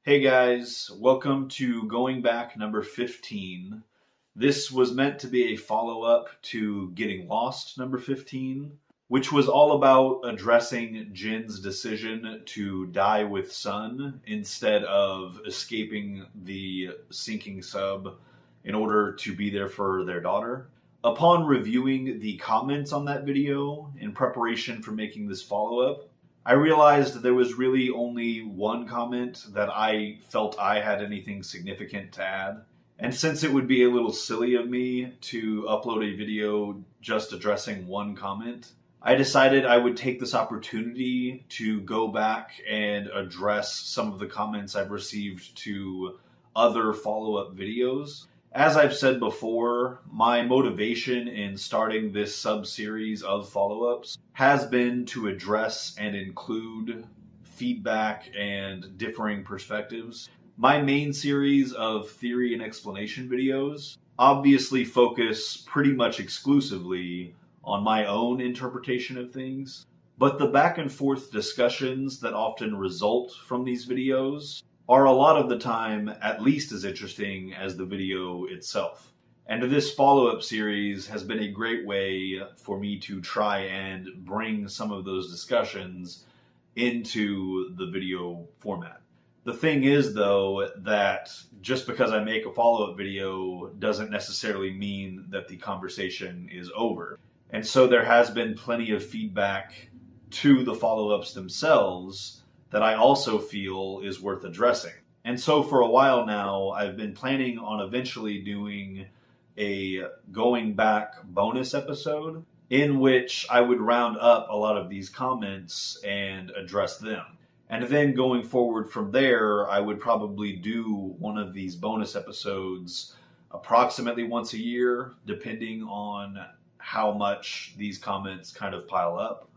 Hey guys, welcome to Going Back number 15. This was meant to be a follow-up to Getting Lost number 15, which was all about addressing Jin's decision to die with Sun instead of escaping the sinking sub in order to be there for their daughter. Upon reviewing the comments on that video in preparation for making this follow-up, I realized there was really only one comment that I felt I had anything significant to add. And since it would be a little silly of me to upload a video just addressing one comment, I decided I would take this opportunity to go back and address some of the comments I've received to other follow-up videos. As I've said before, my motivation in starting this sub-series of follow-ups has been to address and include feedback and differing perspectives. My main series of theory and explanation videos obviously focus pretty much exclusively on my own interpretation of things, but the back and forth discussions that often result from these videos are a lot of the time at least as interesting as the video itself. And this follow-up series has been a great way for me to try and bring some of those discussions into the video format. The thing is, though, that just because I make a follow-up video doesn't necessarily mean that the conversation is over. And so there has been plenty of feedback to the follow-ups themselves that I also feel is worth addressing. And so for a while now, I've been planning on eventually doing a going back bonus episode in which I would round up a lot of these comments and address them. And then going forward from there, I would probably do one of these bonus episodes approximately once a year, depending on how much these comments kind of pile up.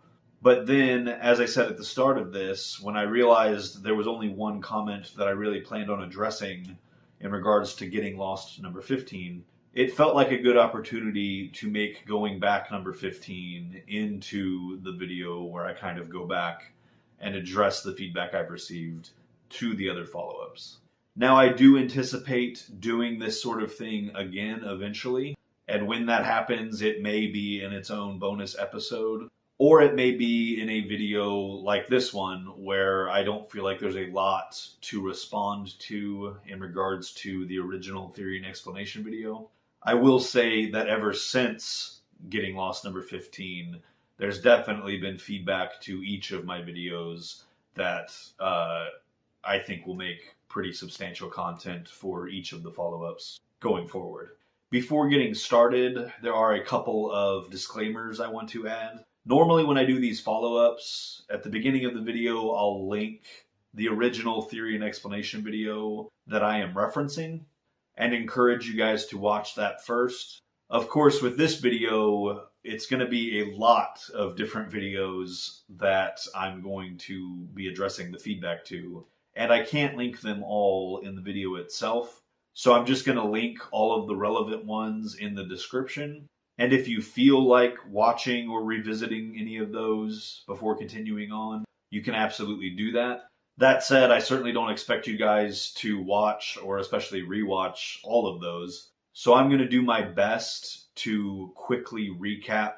But then, as I said at the start of this, when I realized there was only one comment that I really planned on addressing in regards to Getting Lost number 15, it felt like a good opportunity to make Going Back number 15 into the video where I kind of go back and address the feedback I've received to the other follow-ups. Now, I do anticipate doing this sort of thing again eventually, and when that happens, it may be in its own bonus episode, or it may be in a video like this one where I don't feel like there's a lot to respond to in regards to the original theory and explanation video. I will say that ever since Getting Lost number 15, there's definitely been feedback to each of my videos that I think will make pretty substantial content for each of the follow-ups going forward. Before getting started, there are a couple of disclaimers I want to add. Normally when I do these follow-ups, at the beginning of the video, I'll link the original theory and explanation video that I am referencing and encourage you guys to watch that first. Of course, with this video, it's going to be a lot of different videos that I'm going to be addressing the feedback to, and I can't link them all in the video itself. So I'm just going to link all of the relevant ones in the description. And if you feel like watching or revisiting any of those before continuing on, you can absolutely do that. That said, I certainly don't expect you guys to watch or especially rewatch all of those. So I'm going to do my best to quickly recap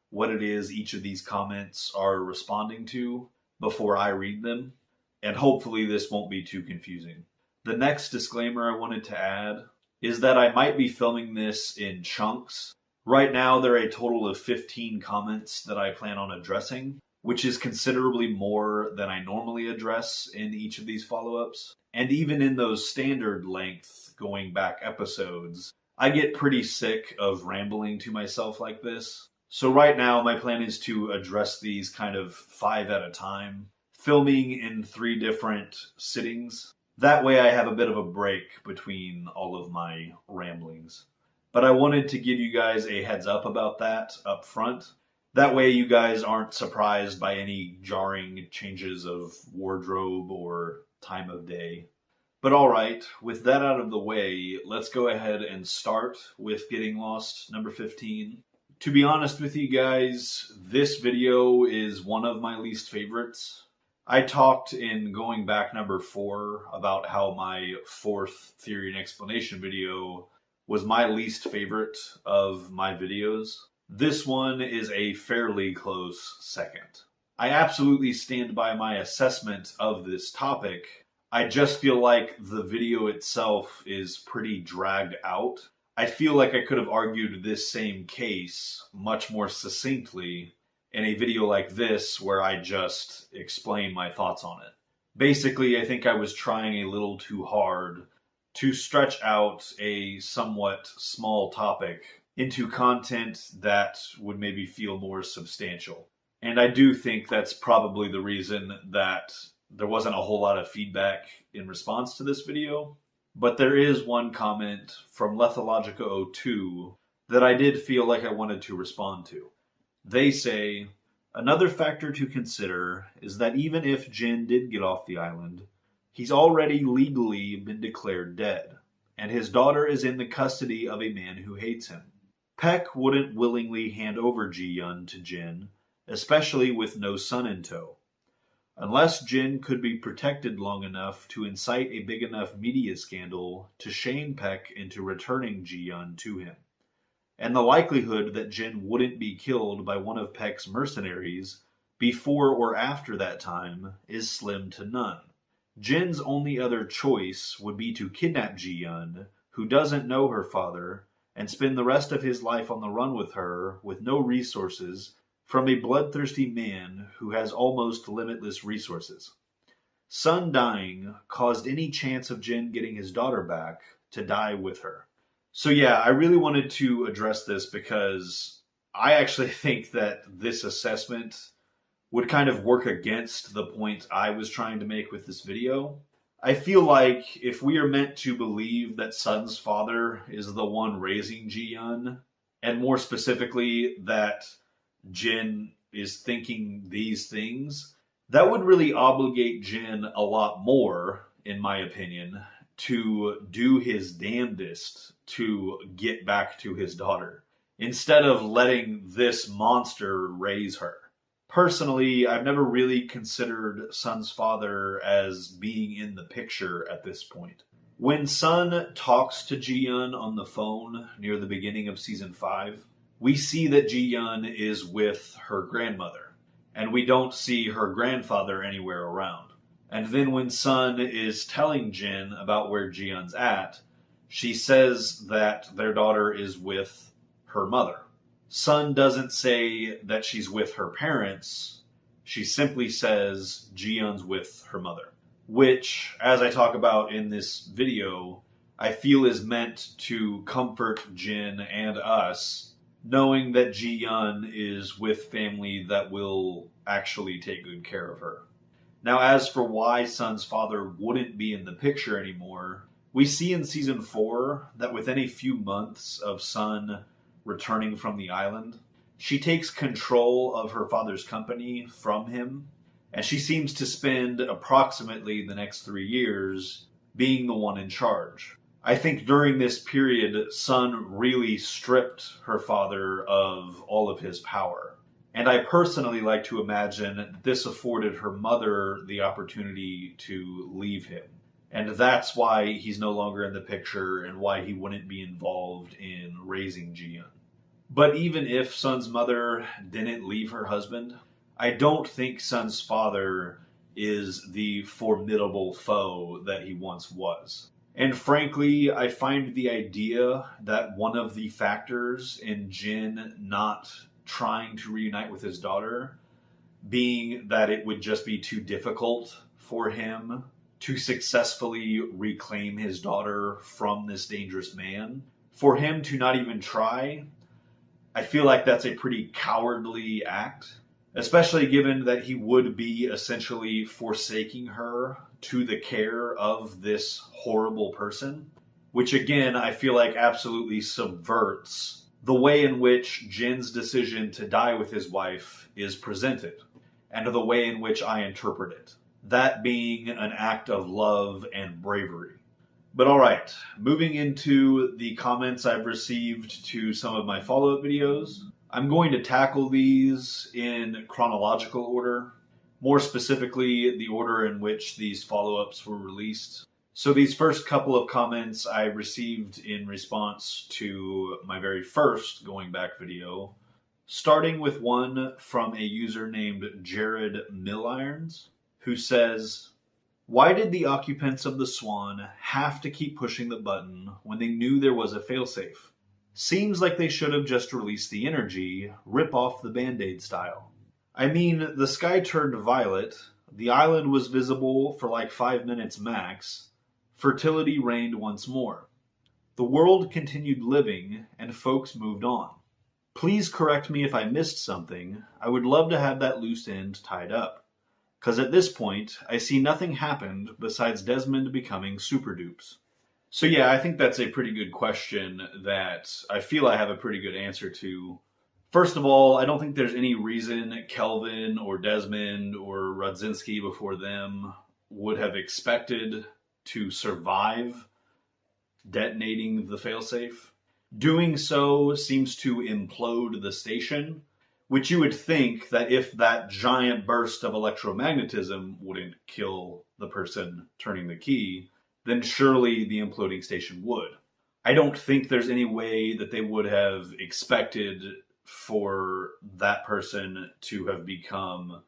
what it is each of these comments are responding to before I read them. And hopefully this won't be too confusing. The next disclaimer I wanted to add is that I might be filming this in chunks. Right now, there are a total of 15 comments that I plan on addressing, which is considerably more than I normally address in each of these follow-ups. And even in those standard length going back episodes, I get pretty sick of rambling to myself like this. So right now, my plan is to address these kind of 5 at a time, filming in 3 different sittings. That way I have a bit of a break between all of my ramblings. But I wanted to give you guys a heads up about that up front. That way you guys aren't surprised by any jarring changes of wardrobe or time of day. But alright, with that out of the way, let's go ahead and start with Getting Lost number 15. To be honest with you guys, this video is one of my least favorites. I talked in going back number 4 about how my 4th theory and explanation video was my least favorite of my videos. This one is a fairly close second. I absolutely stand by my assessment of this topic. I just feel like the video itself is pretty dragged out. I feel like I could have argued this same case much more succinctly in a video like this where I just explain my thoughts on it. Basically, I think I was trying a little too hard to stretch out a somewhat small topic into content that would maybe feel more substantial. And I do think that's probably the reason that there wasn't a whole lot of feedback in response to this video. But there is one comment from Lethologica02 that I did feel like I wanted to respond to. They say, another factor to consider is that even if Jin did get off the island, he's already legally been declared dead, and his daughter is in the custody of a man who hates him. Peck wouldn't willingly hand over Ji Yeon to Jin, especially with no son in tow. Unless Jin could be protected long enough to incite a big enough media scandal to shame Peck into returning Ji Yeon to him. And the likelihood that Jin wouldn't be killed by one of Peck's mercenaries before or after that time is slim to none. Jin's only other choice would be to kidnap Ji Yeon, who doesn't know her father, and spend the rest of his life on the run with her with no resources from a bloodthirsty man who has almost limitless resources. Sun dying caused any chance of Jin getting his daughter back to die with her. So yeah, I really wanted to address this because I actually think that this assessment would kind of work against the point I was trying to make with this video. I feel like if we are meant to believe that Sun's father is the one raising Ji Yeon, and more specifically that Jin is thinking these things, that would really obligate Jin a lot more, in my opinion, to do his damnedest to get back to his daughter, instead of letting this monster raise her. Personally, I've never really considered Sun's father as being in the picture at this point. When Sun talks to Ji Yeon on the phone near the beginning of season 5, we see that Ji Yeon is with her grandmother, and we don't see her grandfather anywhere around. And then when Sun is telling Jin about where Ji Yeon's at, she says that their daughter is with her mother. Sun doesn't say that she's with her parents. She simply says Ji Yeon's with her mother, which, as I talk about in this video, I feel is meant to comfort Jin and us, knowing that Ji Yeon is with family that will actually take good care of her. Now, as for why Sun's father wouldn't be in the picture anymore, we see in season 4 that within a few months of Sun returning from the island, she takes control of her father's company from him, and she seems to spend approximately the next 3 years being the one in charge. I think during this period, Sun really stripped her father of all of his power. And I personally like to imagine this afforded her mother the opportunity to leave him. And that's why he's no longer in the picture and why he wouldn't be involved in raising Ji Yeon. But even if Sun's mother didn't leave her husband, I don't think Sun's father is the formidable foe that he once was. And frankly, I find the idea that one of the factors in Jin not trying to reunite with his daughter being that it would just be too difficult for him to successfully reclaim his daughter from this dangerous man. For him to not even try, I feel like that's a pretty cowardly act, especially given that he would be essentially forsaking her to the care of this horrible person, which again, I feel like absolutely subverts the way in which Jin's decision to die with his wife is presented, and the way in which I interpret it. That being an act of love and bravery. But alright, moving into the comments I've received to some of my follow-up videos. I'm going to tackle these in chronological order. more specifically the order in which these follow-ups were released. So these first couple of comments I received in response to my very first Going Back video, starting with one from a user named Jared Millirons, who says, "Why did the occupants of the Swan have to keep pushing the button when they knew there was a failsafe? Seems like they should have just released the energy, rip off the Band-Aid style. I mean, the sky turned violet, the island was visible for like 5 minutes max, fertility reigned once more. The world continued living, and folks moved on. Please correct me if I missed something. I would love to have that loose end tied up. Because at this point, I see nothing happened besides Desmond becoming super dupes." So yeah, I think that's a pretty good question that I feel I have a pretty good answer to. First of all, I don't think there's any reason Kelvin or Desmond or Rudzinski before them would have expected to survive detonating the failsafe. Doing so seems to implode the station, which you would think that if that giant burst of electromagnetism wouldn't kill the person turning the key, then surely the imploding station would. I don't think there's any way that they would have expected for that person to have become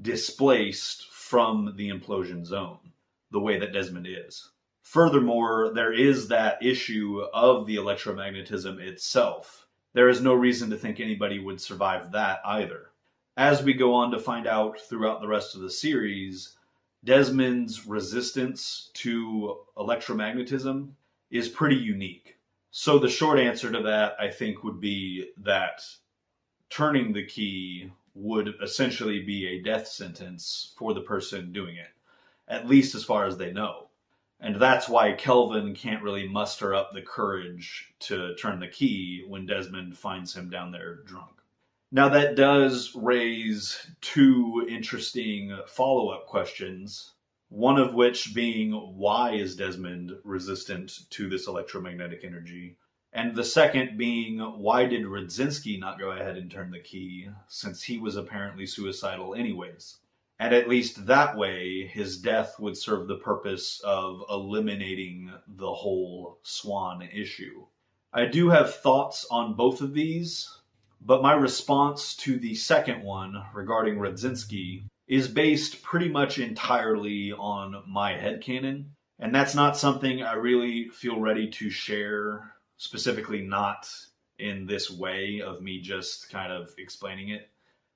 displaced from the implosion zone, the way that Desmond is. Furthermore, there is that issue of the electromagnetism itself. There is no reason to think anybody would survive that either. As we go on to find out throughout the rest of the series, Desmond's resistance to electromagnetism is pretty unique. So the short answer to that, I think, would be that turning the key would essentially be a death sentence for the person doing it, at least as far as they know. And that's why Kelvin can't really muster up the courage to turn the key when Desmond finds him down there drunk. Now that does raise two interesting follow-up questions, one of which being, why is Desmond resistant to this electromagnetic energy? And the second being, why did Rudzinski not go ahead and turn the key, since he was apparently suicidal anyways? And at least that way, his death would serve the purpose of eliminating the whole Swan issue. I do have thoughts on both of these, but my response to the second one regarding Rudzinski is based pretty much entirely on my headcanon, and that's not something I really feel ready to share, specifically not in this way of me just kind of explaining it.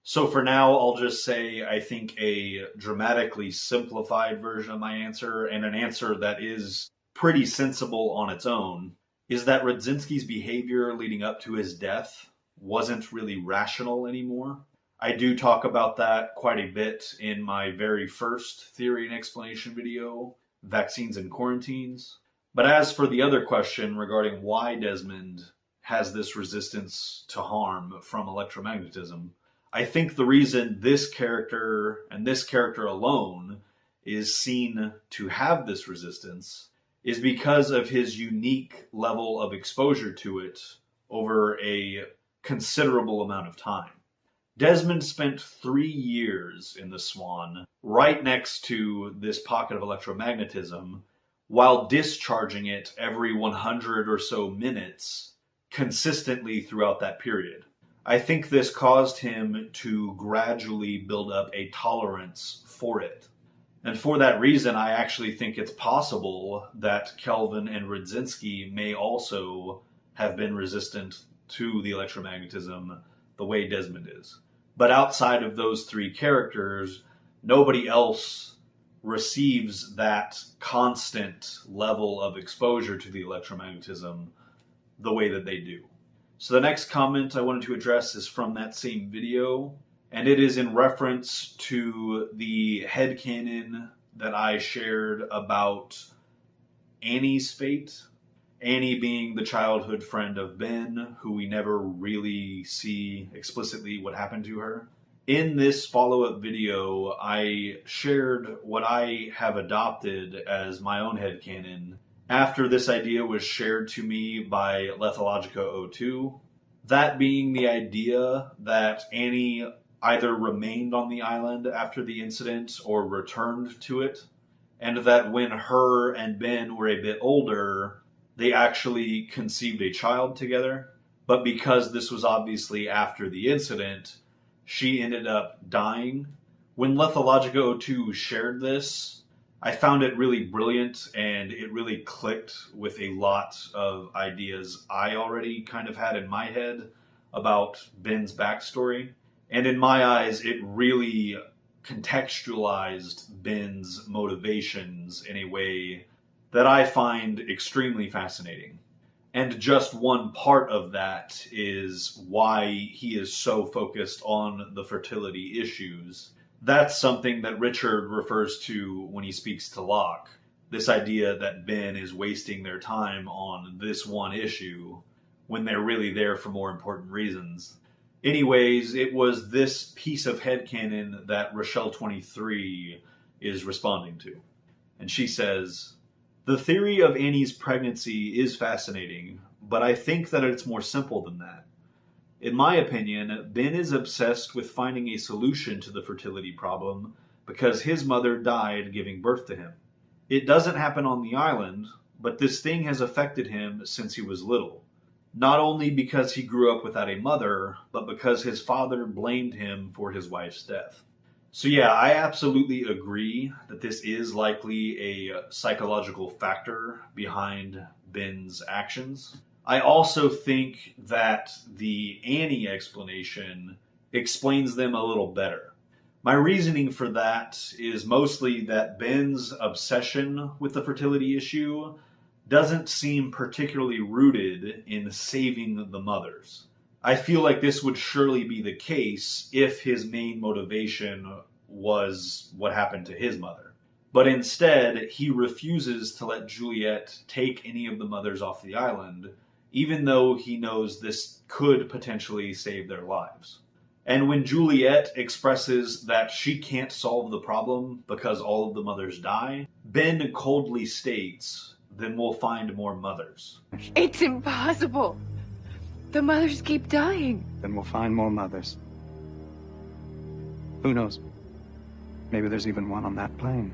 So for now, I'll just say I think a dramatically simplified version of my answer, and an answer that is pretty sensible on its own, is that Rudzinski's behavior leading up to his death wasn't really rational anymore. I do talk about that quite a bit in my very first theory and explanation video, Vaccines and Quarantines. But as for the other question regarding why Desmond has this resistance to harm from electromagnetism, I think the reason this character, and this character alone, is seen to have this resistance is because of his unique level of exposure to it over a considerable amount of time. Desmond spent 3 years in the Swan, right next to this pocket of electromagnetism, while discharging it every 100 or so minutes consistently throughout that period. I think this caused him to gradually build up a tolerance for it. And for that reason, I actually think it's possible that Kelvin and Rudzinski may also have been resistant to the electromagnetism the way Desmond is. But outside of those three characters, nobody else receives that constant level of exposure to the electromagnetism the way that they do. So the next comment I wanted to address is from that same video, and it is in reference to the headcanon that I shared about Annie's fate. Annie being the childhood friend of Ben, who we never really see explicitly what happened to her. In this follow-up video, I shared what I have adopted as my own headcanon after this idea was shared to me by Lethologica02. That being the idea that Annie either remained on the island after the incident or returned to it, and that when her and Ben were a bit older, they actually conceived a child together. But because this was obviously after the incident, she ended up dying. When Lethologica02 shared this, I found it really brilliant, and it really clicked with a lot of ideas I already kind of had in my head about Ben's backstory. And in my eyes, it really contextualized Ben's motivations in a way that I find extremely fascinating. And just one part of that is why he is so focused on the fertility issues. That's something that Richard refers to when he speaks to Locke. This idea that Ben is wasting their time on this one issue when they're really there for more important reasons. Anyways, it was this piece of headcanon that Rochelle23 is responding to. And she says, "The theory of Annie's pregnancy is fascinating, but I think that it's more simple than that. In my opinion, Ben is obsessed with finding a solution to the fertility problem because his mother died giving birth to him. It doesn't happen on the island, but this thing has affected him since he was little. Not only because he grew up without a mother, but because his father blamed him for his wife's death." So yeah, I absolutely agree that this is likely a psychological factor behind Ben's actions. I also think that the Annie explanation explains them a little better. My reasoning for that is mostly that Ben's obsession with the fertility issue doesn't seem particularly rooted in saving the mothers. I feel like this would surely be the case if his main motivation was what happened to his mother. But instead, he refuses to let Juliet take any of the mothers off the island, even though he knows this could potentially save their lives. And when Juliet expresses that she can't solve the problem because all of the mothers die, Ben coldly states, "Then we'll find more mothers." It's impossible. The mothers keep dying. Then we'll find more mothers. Who knows? Maybe there's even one on that plane.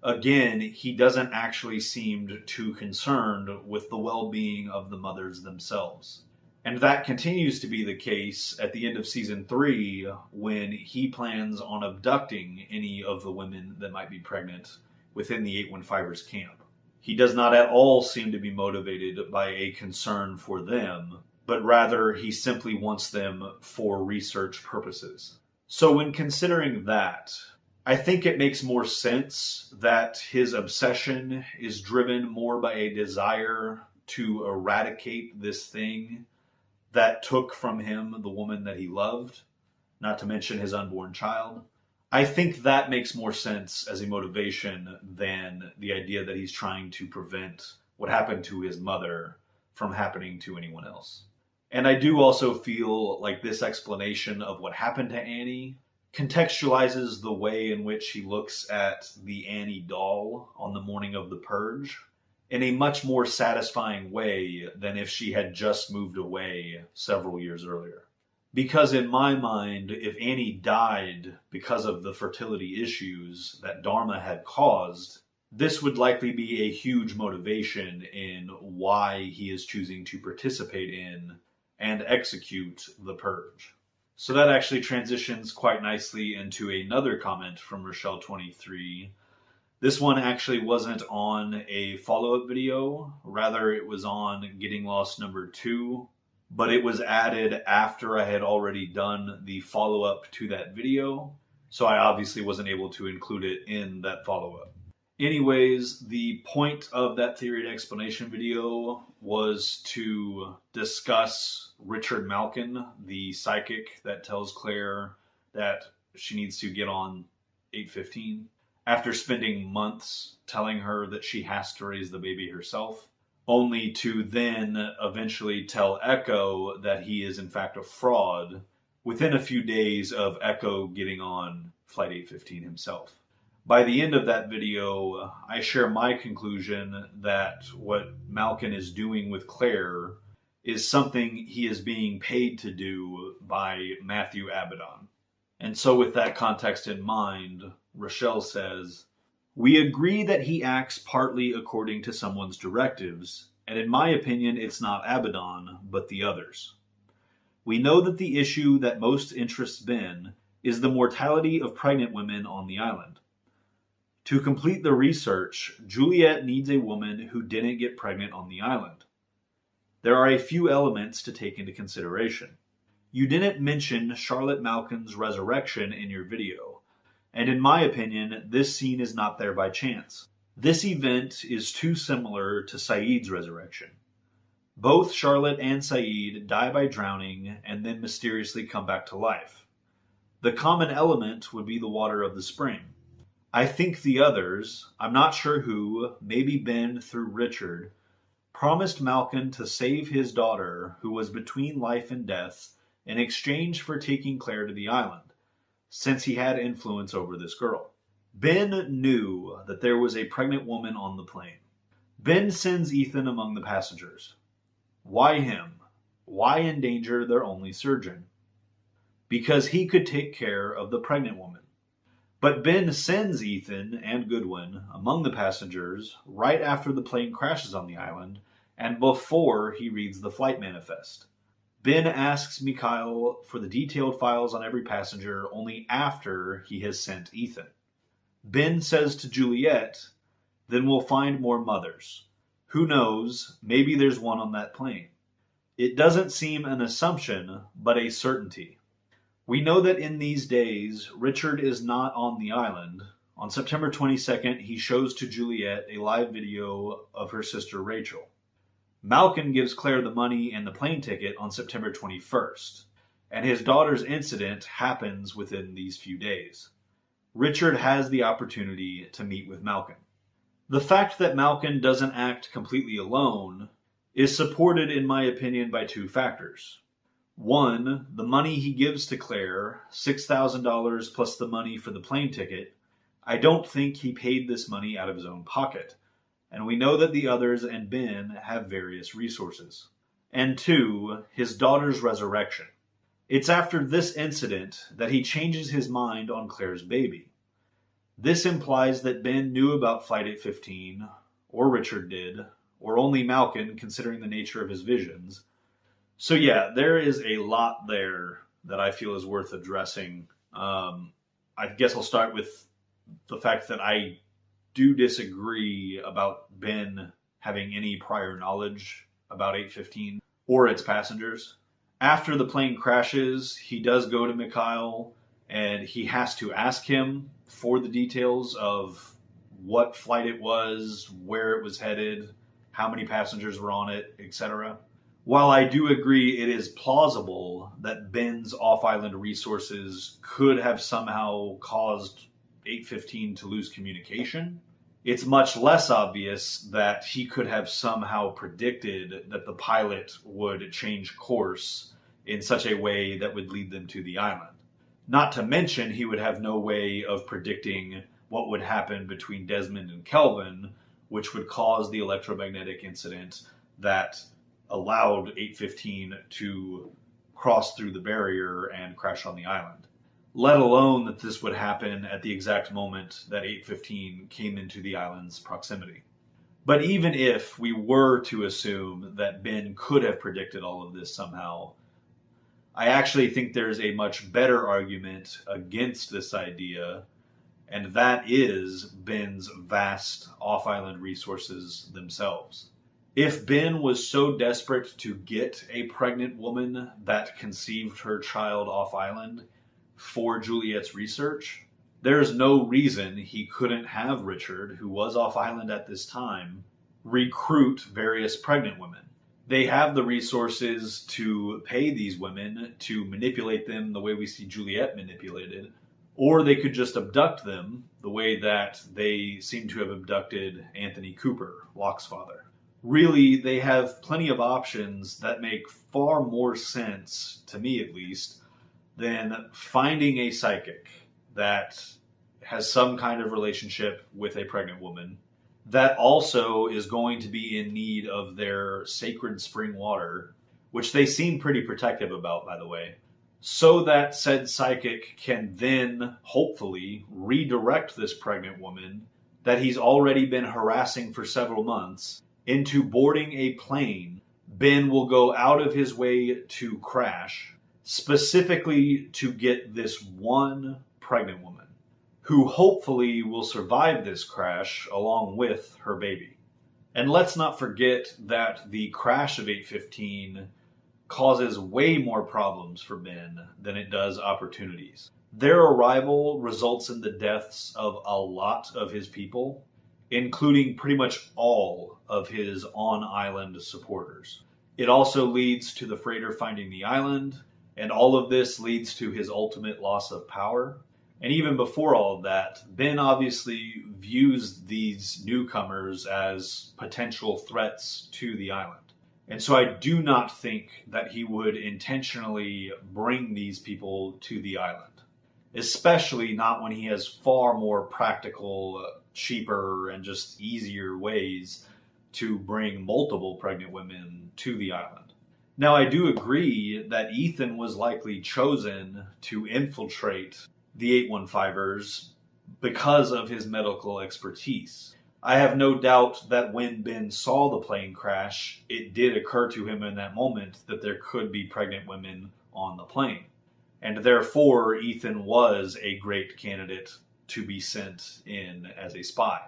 Again, he doesn't actually seem too concerned with the well-being of the mothers themselves. And that continues to be the case at the end of season 3 when he plans on abducting any of the women that might be pregnant within the 815ers camp. He does not at all seem to be motivated by a concern for them, but rather he simply wants them for research purposes. So when considering that, I think it makes more sense that his obsession is driven more by a desire to eradicate this thing that took from him the woman that he loved, not to mention his unborn child. I think that makes more sense as a motivation than the idea that he's trying to prevent what happened to his mother from happening to anyone else. And I do also feel like this explanation of what happened to Annie contextualizes the way in which he looks at the Annie doll on the morning of the purge in a much more satisfying way than if she had just moved away several years earlier. Because in my mind, if Annie died because of the fertility issues that Dharma had caused, this would likely be a huge motivation in why he is choosing to participate in and execute the purge. So that actually transitions quite nicely into another comment from Rochelle23. This one actually wasn't on a follow-up video, rather it was on Getting Lost number 2, but it was added after I had already done the follow-up to that video, so I obviously wasn't able to include it in that follow-up. Anyways, the point of that theory and explanation video was to discuss Richard Malkin, the psychic that tells Claire that she needs to get on 815, after spending months telling her that she has to raise the baby herself, only to then eventually tell Echo that he is in fact a fraud within a few days of Echo getting on Flight 815 himself. By the end of that video, I share my conclusion that what Malkin is doing with Claire is something he is being paid to do by Matthew Abaddon. And so with that context in mind, Rochelle says, "We agree that he acts partly according to someone's directives, and in my opinion it's not Abaddon, but the others. We know that the issue that most interests Ben is the mortality of pregnant women on the island. To complete the research, Juliet needs a woman who didn't get pregnant on the island. There are a few elements to take into consideration. You didn't mention Charlotte Malkin's resurrection in your video, and in my opinion, this scene is not there by chance. This event is too similar to Saeed's resurrection. Both Charlotte and Saeed die by drowning and then mysteriously come back to life. The common element would be the water of the spring. I think the others, I'm not sure who, maybe Ben through Richard, promised Malkin to save his daughter, who was between life and death, in exchange for taking Claire to the island, since he had influence over this girl. Ben knew that there was a pregnant woman on the plane. Ben sends Ethan among the passengers. Why him? Why endanger their only surgeon? Because he could take care of the pregnant woman. But Ben sends Ethan and Goodwin among the passengers right after the plane crashes on the island and before he reads the flight manifest. Ben asks Mikhail for the detailed files on every passenger only after he has sent Ethan. Ben says to Juliet, "Then we'll find more mothers. Who knows, maybe there's one on that plane." It doesn't seem an assumption, but a certainty. We know that in these days, Richard is not on the island. On September 22nd, he shows to Juliet a live video of her sister Rachel. Malkin gives Claire the money and the plane ticket on September 21st, and his daughter's incident happens within these few days. Richard has the opportunity to meet with Malkin. The fact that Malkin doesn't act completely alone is supported, in my opinion, by two factors. One, the money he gives to Claire, $6,000 plus the money for the plane ticket. I don't think he paid this money out of his own pocket, and we know that the others and Ben have various resources. And two, his daughter's resurrection. It's after this incident that he changes his mind on Claire's baby. This implies that Ben knew about Flight 815, or Richard did, or only Malkin, considering the nature of his visions. So yeah, there is a lot there that I feel is worth addressing. I guess I'll start with the fact that I do disagree about Ben having any prior knowledge about 815 or its passengers. After the plane crashes, he does go to Mikhail, and he has to ask him for the details of what flight it was, where it was headed, how many passengers were on it, etc. While I do agree it is plausible that Ben's off-island resources could have somehow caused 815 to lose communication, it's much less obvious that he could have somehow predicted that the pilot would change course in such a way that would lead them to the island. Not to mention, he would have no way of predicting what would happen between Desmond and Kelvin, which would cause the electromagnetic incident that allowed 815 to cross through the barrier and crash on the island. Let alone that this would happen at the exact moment that 815 came into the island's proximity. But even if we were to assume that Ben could have predicted all of this somehow, I actually think there's a much better argument against this idea, and that is Ben's vast off-island resources themselves. If Ben was so desperate to get a pregnant woman that conceived her child off-island for Juliet's research, there's no reason he couldn't have Richard, who was off-island at this time, recruit various pregnant women. They have the resources to pay these women to manipulate them the way we see Juliet manipulated, or they could just abduct them the way that they seem to have abducted Anthony Cooper, Locke's father. Really, they have plenty of options that make far more sense, to me at least, than finding a psychic that has some kind of relationship with a pregnant woman that also is going to be in need of their sacred spring water which they seem pretty protective about, by the way, so that said psychic can then, hopefully, redirect this pregnant woman that he's already been harassing for several months into boarding a plane Ben will go out of his way to crash, specifically to get this one pregnant woman, who hopefully will survive this crash along with her baby. And let's not forget that the crash of 815 causes way more problems for Ben than it does opportunities. Their arrival results in the deaths of a lot of his people, including pretty much all of his on-island supporters. It also leads to the freighter finding the island, and all of this leads to his ultimate loss of power. And even before all of that, Ben obviously views these newcomers as potential threats to the island. And so I do not think that he would intentionally bring these people to the island, especially not when he has far more practical, cheaper, and just easier ways to bring multiple pregnant women to the island. Now, I do agree that Ethan was likely chosen to infiltrate the 815ers because of his medical expertise. I have no doubt that when Ben saw the plane crash, it did occur to him in that moment that there could be pregnant women on the plane. And therefore, Ethan was a great candidate to be sent in as a spy.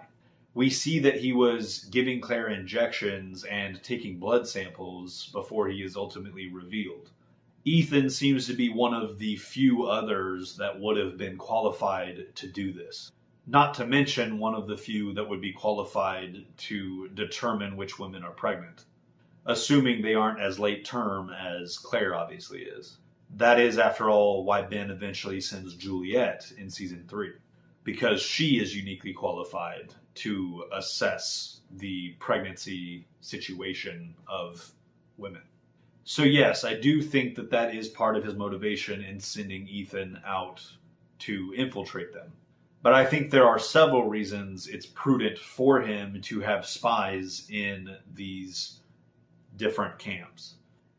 We see that he was giving Claire injections and taking blood samples before he is ultimately revealed. Ethan seems to be one of the few others that would have been qualified to do this. Not to mention one of the few that would be qualified to determine which women are pregnant, assuming they aren't as late term as Claire obviously is. That is, after all, why Ben eventually sends Juliet in season 3, because she is uniquely qualified to assess the pregnancy situation of women. So yes, I do think that that is part of his motivation in sending Ethan out to infiltrate them. But I think there are several reasons it's prudent for him to have spies in these different camps.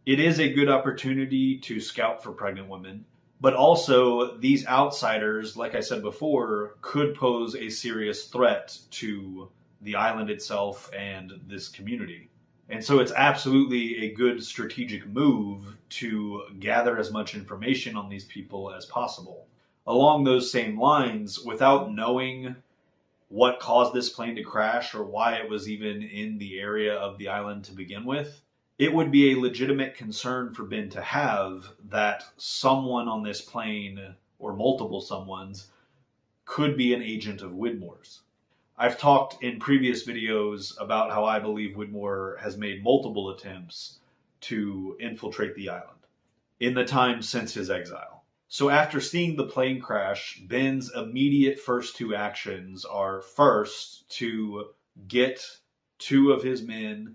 It is a good opportunity to scout for pregnant women, but also these outsiders, like I said before, could pose a serious threat to the island itself and this community. And so it's absolutely a good strategic move to gather as much information on these people as possible. Along those same lines, without knowing what caused this plane to crash or why it was even in the area of the island to begin with, it would be a legitimate concern for Ben to have that someone on this plane, or multiple someones, could be an agent of Widmore's. I've talked in previous videos about how I believe Widmore has made multiple attempts to infiltrate the island in the time since his exile. So after seeing the plane crash, Ben's immediate first two actions are first to get 2 of his men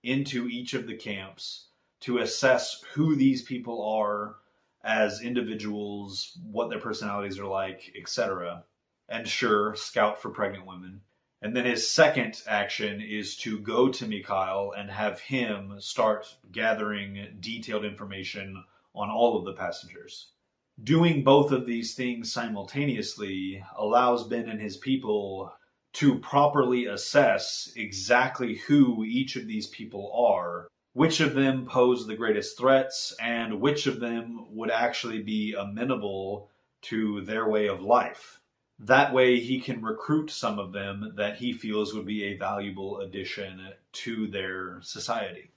into each of the camps to assess who these people are as individuals, what their personalities are like, etc. And sure, scout for pregnant women. And then his second action is to go to Mikhail and have him start gathering detailed information on all of the passengers. Doing both of these things simultaneously allows Ben and his people to properly assess exactly who each of these people are, which of them pose the greatest threats, and which of them would actually be amenable to their way of life. That way he can recruit some of them that he feels would be a valuable addition to their society.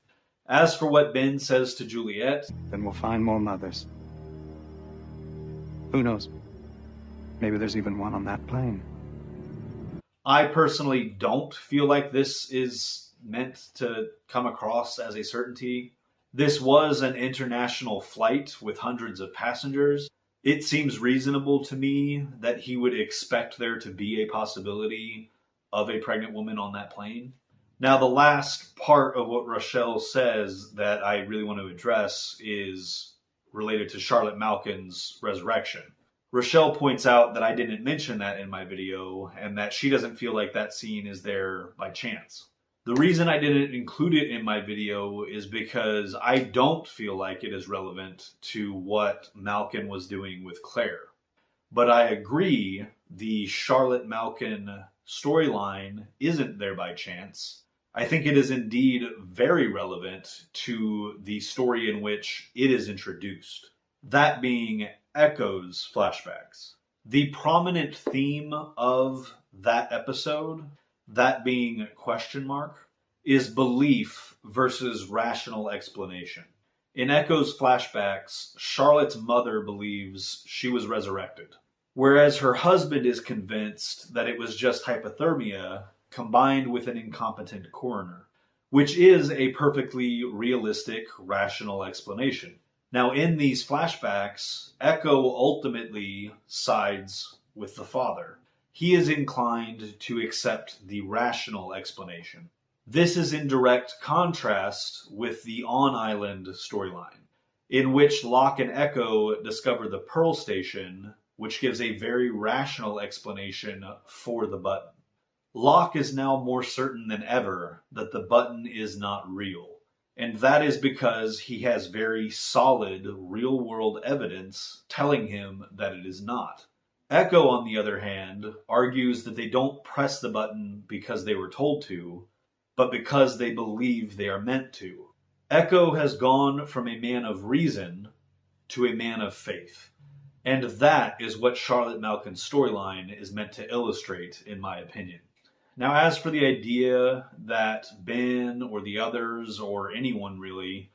As for what Ben says to Juliet, Then we'll find more mothers. Who knows? Maybe there's even one on that plane. I personally don't feel like this is meant to come across as a certainty. This was an international flight with hundreds of passengers. It seems reasonable to me that he would expect there to be a possibility of a pregnant woman on that plane. Now, the last part of what Rochelle says that I really want to address is related to Charlotte Malkin's resurrection. Rochelle points out that I didn't mention that in my video, and that she doesn't feel like that scene is there by chance. The reason I didn't include it in my video is because I don't feel like it is relevant to what Malkin was doing with Claire. But I agree the Charlotte Malkin storyline isn't there by chance. I think it is indeed very relevant to the story in which it is introduced. That being Echo's flashbacks. The prominent theme of that episode, that being question mark, is belief versus rational explanation. In Echo's flashbacks, Charlotte's mother believes she was resurrected, whereas her husband is convinced that it was just hypothermia combined with an incompetent coroner, which is a perfectly realistic, rational explanation. Now, in these flashbacks, Echo ultimately sides with the father. He is inclined to accept the rational explanation. This is in direct contrast with the on-island storyline, in which Locke and Echo discover the Pearl Station, which gives a very rational explanation for the button. Locke is now more certain than ever that the button is not real, and that is because he has very solid real-world evidence telling him that it is not. Echo, on the other hand, argues that they don't press the button because they were told to, but because they believe they are meant to. Echo has gone from a man of reason to a man of faith. And that is what Charlotte Malkin's storyline is meant to illustrate, in my opinion. Now, as for the idea that Ben or the others, or anyone really,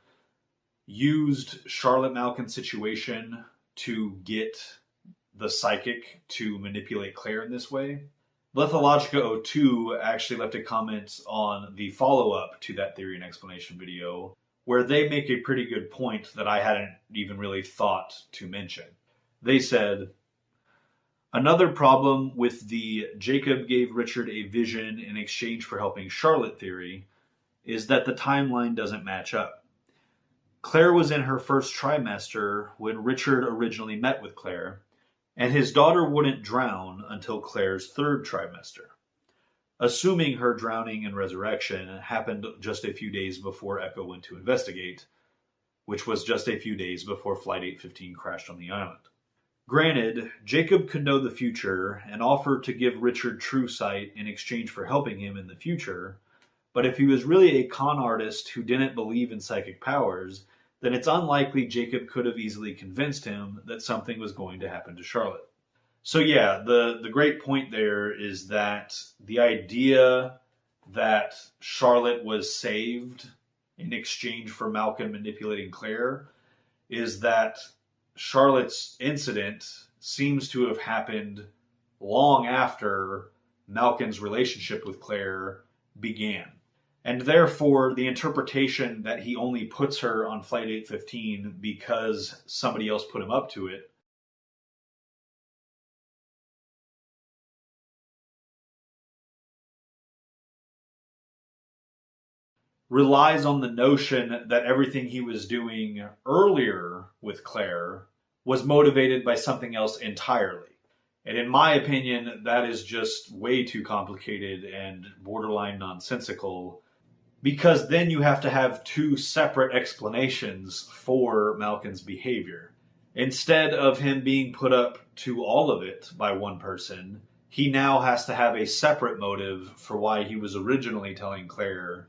used Charlotte Malkin's situation to get the psychic to manipulate Claire in this way, Lithologica02 actually left a comment on the follow-up to that theory and explanation video, where they make a pretty good point that I hadn't even really thought to mention. They said, another problem with the Jacob gave Richard a vision in exchange for helping Charlotte theory is that the timeline doesn't match up. Claire was in her first trimester when Richard originally met with Claire, and his daughter wouldn't drown until Claire's third trimester, assuming her drowning and resurrection happened just a few days before Echo went to investigate, which was just a few days before Flight 815 crashed on the island. Granted, Jacob could know the future and offer to give Richard true sight in exchange for helping him in the future, but if he was really a con artist who didn't believe in psychic powers, then it's unlikely Jacob could have easily convinced him that something was going to happen to Charlotte. So yeah, the great point there is that the idea that Charlotte was saved in exchange for Malkin manipulating Claire is that Charlotte's incident seems to have happened long after Malkin's relationship with Claire began. And therefore, the interpretation that he only puts her on Flight 815 because somebody else put him up to it relies on the notion that everything he was doing earlier with Claire was motivated by something else entirely. And in my opinion, that is just way too complicated and borderline nonsensical, because then you have to have two separate explanations for Malkin's behavior. Instead of him being put up to all of it by one person, he now has to have a separate motive for why he was originally telling Claire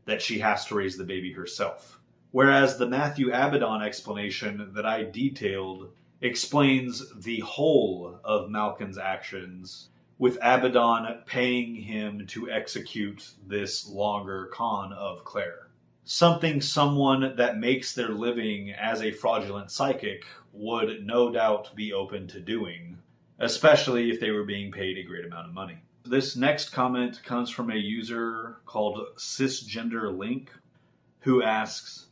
that she has to raise the baby herself. Whereas the Matthew Abaddon explanation that I detailed explains the whole of Malkin's actions, with Abaddon paying him to execute this longer con of Claire. Something someone that makes their living as a fraudulent psychic would no doubt be open to doing, especially if they were being paid a great amount of money. This next comment comes from a user called CisgenderLink, who asks,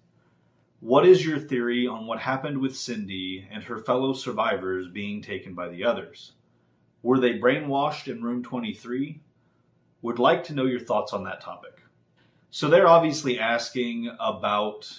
what is your theory on what happened with Cindy and her fellow survivors being taken by the others? Were they brainwashed in room 23? Would like to know your thoughts on that topic. So they're obviously asking about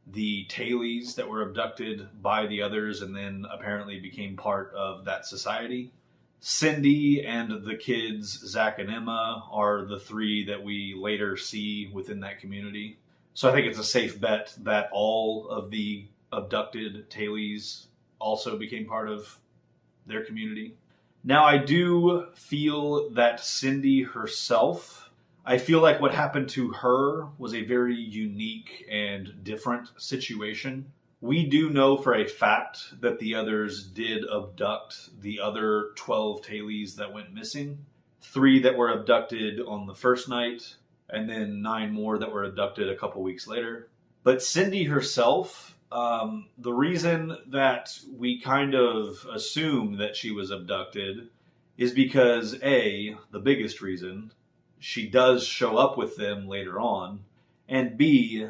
the tailies that were abducted by the others and then apparently became part of that society. Cindy and the kids, Zach and Emma, are the three that we later see within that community. So I think it's a safe bet that all of the abducted tailies also became part of their community. Now, I do feel that Cindy herself, I feel like what happened to her was a very unique and different situation. We do know for a fact that the others did abduct the other 12 tailies that went missing. 3 that were abducted on the first night, and then 9 more that were abducted a couple weeks later. But Cindy herself, the reason that we kind of assume that she was abducted is because A, the biggest reason, she does show up with them later on, and B,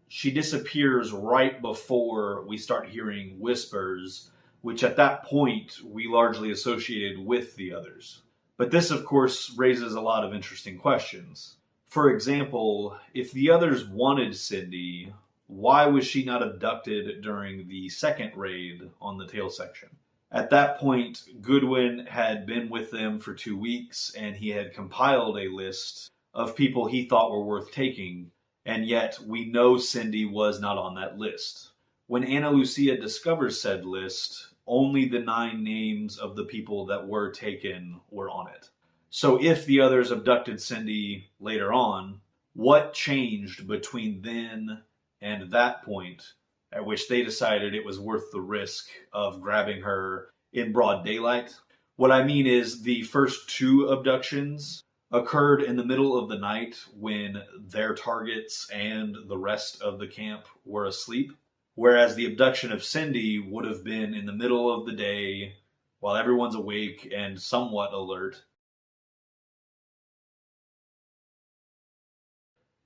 she disappears right before we start hearing whispers, which at that point we largely associated with the others. But this, of course, raises a lot of interesting questions. For example, if the others wanted Cindy, why was she not abducted during the second raid on the tail section? At that point, Goodwin had been with them for 2 weeks, and he had compiled a list of people he thought were worth taking, and yet we know Cindy was not on that list. When Ana Lucia discovers said list, only the 9 names of the people that were taken were on it. So if the others abducted Cindy later on, what changed between then and that point at which they decided it was worth the risk of grabbing her in broad daylight? What I mean is the first 2 abductions occurred in the middle of the night when their targets and the rest of the camp were asleep, whereas the abduction of Cindy would have been in the middle of the day while everyone's awake and somewhat alert,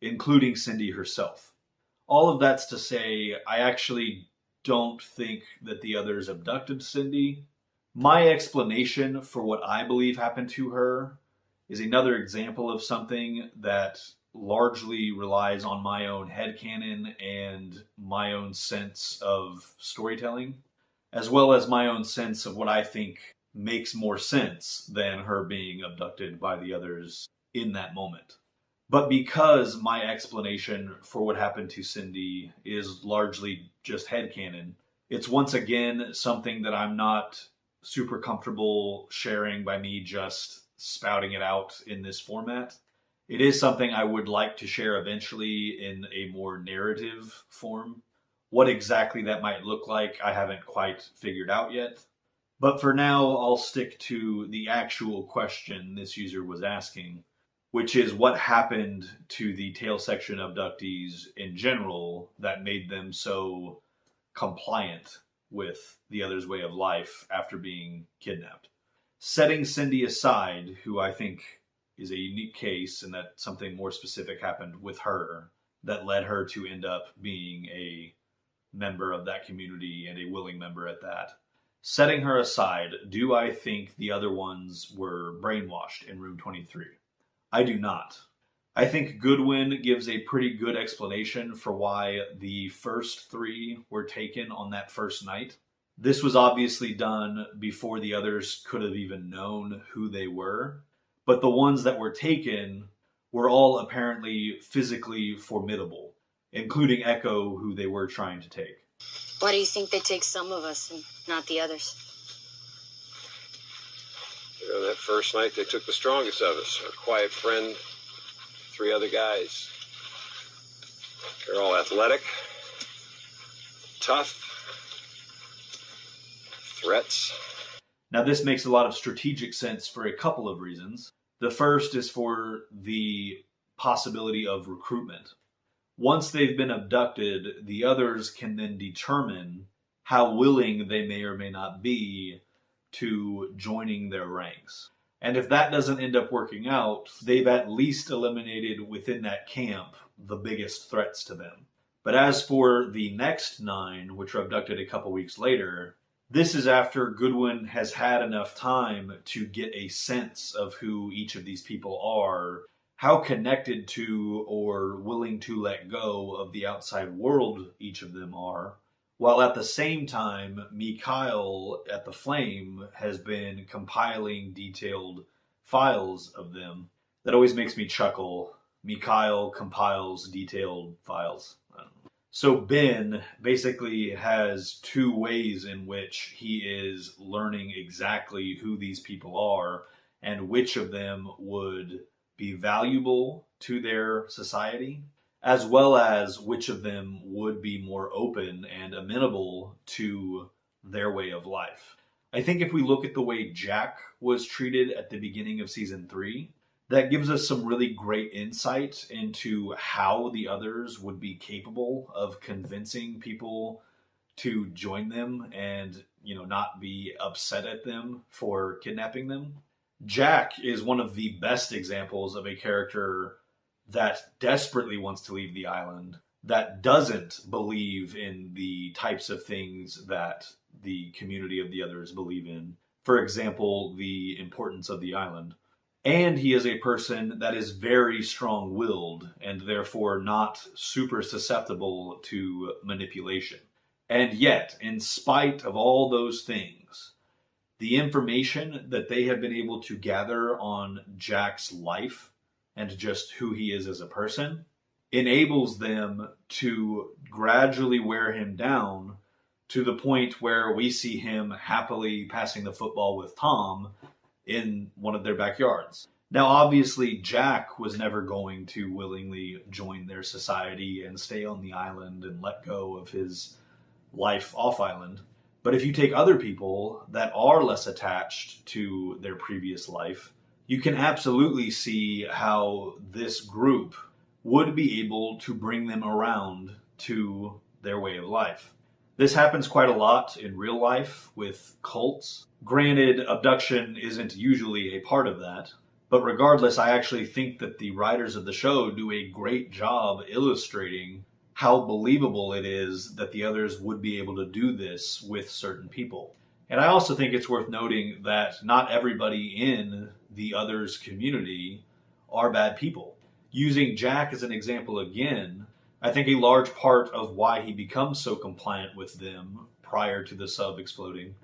including Cindy herself. All of that's to say, I actually don't think that the others abducted Cindy. My explanation for what I believe happened to her is another example of something that largely relies on my own headcanon and my own sense of storytelling, as well as my own sense of what I think makes more sense than her being abducted by the others in that moment. But because my explanation for what happened to Cindy is largely just headcanon, it's once again something that I'm not super comfortable sharing by me just spouting it out in this format. It is something I would like to share eventually in a more narrative form. What exactly that might look like, I haven't quite figured out yet. But for now, I'll stick to the actual question this user was asking, which is what happened to the tail section abductees in general that made them so compliant with the other's way of life after being kidnapped. Setting Cindy aside, who I think is a unique case and that something more specific happened with her that led her to end up being a member of that community and a willing member at that. Setting her aside, do I think the other ones were brainwashed in room 23? I do not. I think Goodwin gives a pretty good explanation for why the first 3 were taken on that first night. This was obviously done before the others could have even known who they were, but the ones that were taken were all apparently physically formidable, including Echo, who they were trying to take. Why do you think they take some of us and not the others? You know, that first night they took the strongest of us. Our quiet friend, 3 other guys. They're all athletic, tough, threats. Now this makes a lot of strategic sense for a couple of reasons. The first is for the possibility of recruitment. Once they've been abducted, the others can then determine how willing they may or may not be to joining their ranks. And if that doesn't end up working out, they've at least eliminated within that camp the biggest threats to them. But as for the next 9, which were abducted a couple weeks later, this is after Goodwin has had enough time to get a sense of who each of these people are, how connected to or willing to let go of the outside world each of them are, while at the same time, Mikhail at the Flame has been compiling detailed files of them. That always makes me chuckle. Mikhail compiles detailed files. I don't know. So Ben basically has two ways in which he is learning exactly who these people are and which of them would be valuable to their society, as well as which of them would be more open and amenable to their way of life. I think if we look at the way Jack was treated at the beginning of season 3, that gives us some really great insight into how the others would be capable of convincing people to join them and, not be upset at them for kidnapping them. Jack is one of the best examples of a character that desperately wants to leave the island, that doesn't believe in the types of things that the community of the others believe in. For example, the importance of the island. And he is a person that is very strong-willed and therefore not super susceptible to manipulation. And yet, in spite of all those things, the information that they have been able to gather on Jack's life and just who he is as a person enables them to gradually wear him down to the point where we see him happily passing the football with Tom in one of their backyards. Now, obviously, Jack was never going to willingly join their society and stay on the island and let go of his life off island. But if you take other people that are less attached to their previous life, you can absolutely see how this group would be able to bring them around to their way of life. This happens quite a lot in real life with cults. Granted, abduction isn't usually a part of that, but regardless, I actually think that the writers of the show do a great job illustrating how believable it is that the others would be able to do this with certain people. And I also think it's worth noting that not everybody in the others community are bad people. Using Jack as an example again, I think a large part of why he becomes so compliant with them prior to the sub exploding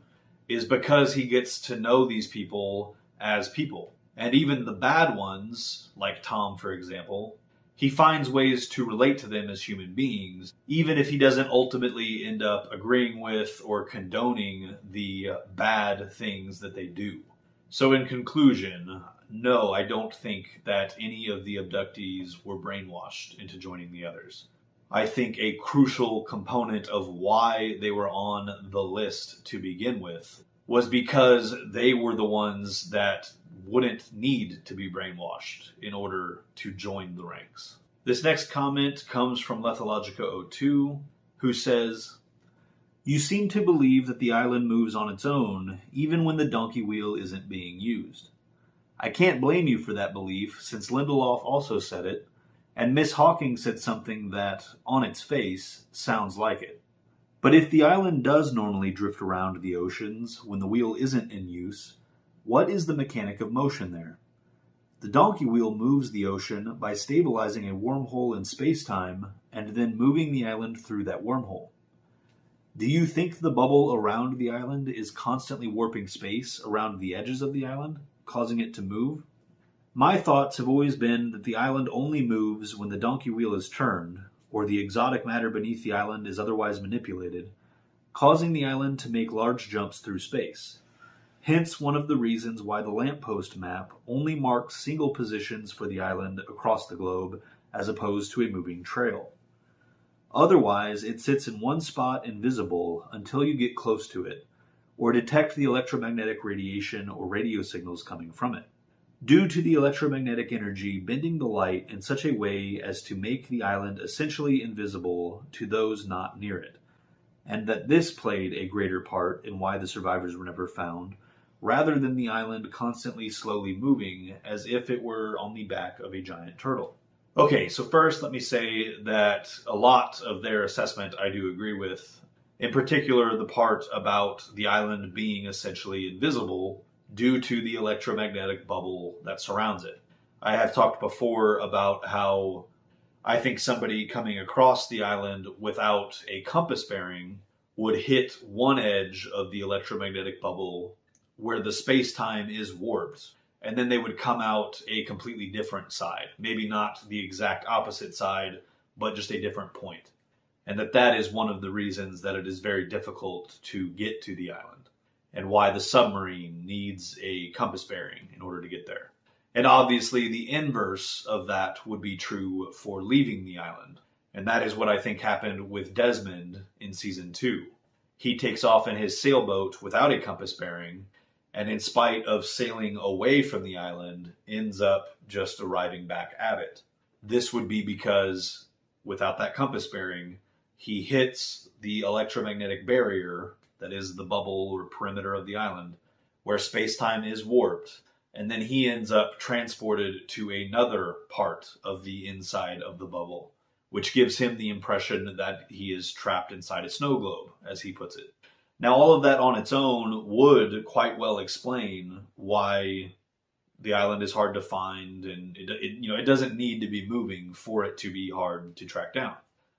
is because he gets to know these people as people. And even the bad ones, like Tom, for example, he finds ways to relate to them as human beings, even if he doesn't ultimately end up agreeing with or condoning the bad things that they do. So in conclusion, no, I don't think that any of the abductees were brainwashed into joining the others. I think a crucial component of why they were on the list to begin with was because they were the ones that wouldn't need to be brainwashed in order to join the ranks. This next comment comes from Lethologica02, who says, "You seem to believe that the island moves on its own, even when the donkey wheel isn't being used. I can't blame you for that belief, since Lindelof also said it, and Miss Hawking said something that, on its face, sounds like it. But if the island does normally drift around the oceans when the wheel isn't in use, what is the mechanic of motion there? The donkey wheel moves the ocean by stabilizing a wormhole in space-time and then moving the island through that wormhole. Do you think the bubble around the island is constantly warping space around the edges of the island, causing it to move? My thoughts have always been that the island only moves when the donkey wheel is turned, or the exotic matter beneath the island is otherwise manipulated, causing the island to make large jumps through space. Hence one of the reasons why the lamppost map only marks single positions for the island across the globe as opposed to a moving trail. Otherwise, it sits in one spot invisible until you get close to it, or detect the electromagnetic radiation or radio signals coming from it, due to the electromagnetic energy bending the light in such a way as to make the island essentially invisible to those not near it, and that this played a greater part in why the survivors were never found, rather than the island constantly slowly moving as if it were on the back of a giant turtle. Okay, so first let me say that a lot of their assessment I do agree with. In particular, the part about the island being essentially invisible due to the electromagnetic bubble that surrounds it. I have talked before about how I think somebody coming across the island without a compass bearing would hit one edge of the electromagnetic bubble where the space-time is warped, and then they would come out a completely different side. Maybe not the exact opposite side, but just a different point. And that is one of the reasons that it is very difficult to get to the island, and why the submarine needs a compass bearing in order to get there. And obviously the inverse of that would be true for leaving the island. And that is what I think happened with Desmond in season 2. He takes off in his sailboat without a compass bearing, and in spite of sailing away from the island, ends up just arriving back at it. This would be because, without that compass bearing, he hits the electromagnetic barrier that is the bubble or perimeter of the island, where space-time is warped, and then he ends up transported to another part of the inside of the bubble, which gives him the impression that he is trapped inside a snow globe, as he puts it. Now, all of that on its own would quite well explain why the island is hard to find, and it doesn't need to be moving for it to be hard to track down.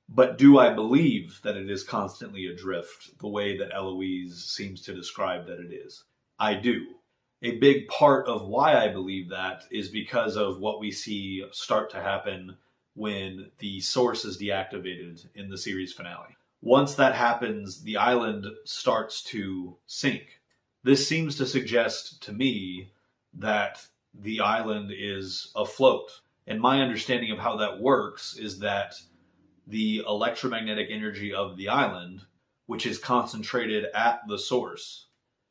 But do I believe that it is constantly adrift, the way that Eloise seems to describe that it is? I do. A big part of why I believe that is because of what we see start to happen when the source is deactivated in the series finale. Once that happens, the island starts to sink. This seems to suggest to me that the island is afloat. And my understanding of how that works is that the electromagnetic energy of the island, which is concentrated at the source,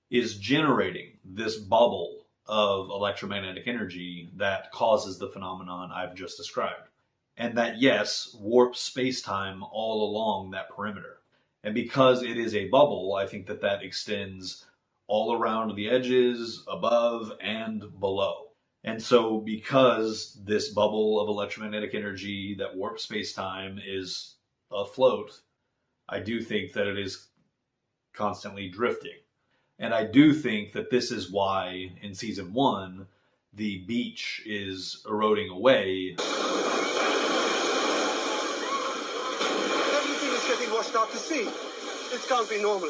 is generating this bubble of electromagnetic energy that causes the phenomenon I've just described. And that, yes, warps space-time all along that perimeter. And because it is a bubble, I think that extends all around the edges, above, and below. And so because this bubble of electromagnetic energy that warps space-time is afloat, I do think that it is constantly drifting. And I do think that this is why, in season 1, the beach is eroding away. Everything is getting washed out to sea. This can't be normal.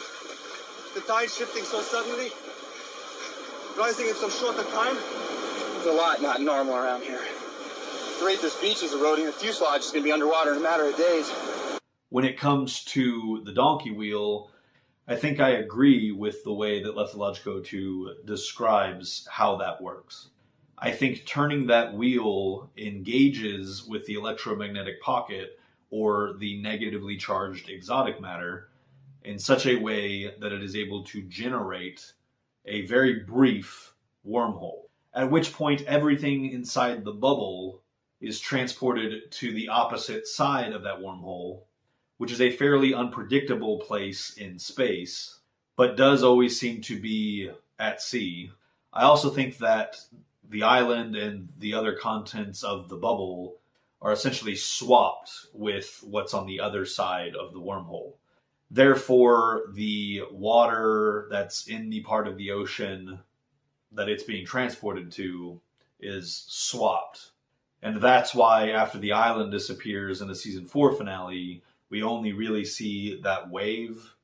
The tide shifting so suddenly, rising in so short a time. There's a lot not normal around here. At the rate this beach is eroding, the fuselage is going to be underwater in a matter of days. When it comes to the donkey wheel, I think I agree with the way that Lethologico 2 describes how that works. I think turning that wheel engages with the electromagnetic pocket or the negatively charged exotic matter in such a way that it is able to generate a very brief wormhole, at which point everything inside the bubble is transported to the opposite side of that wormhole, which is a fairly unpredictable place in space, but does always seem to be at sea. I also think that the island and the other contents of the bubble are essentially swapped with what's on the other side of the wormhole. Therefore, the water that's in the part of the ocean that it's being transported to is swapped. And that's why after the island disappears in the season 4 finale, we only really see that wave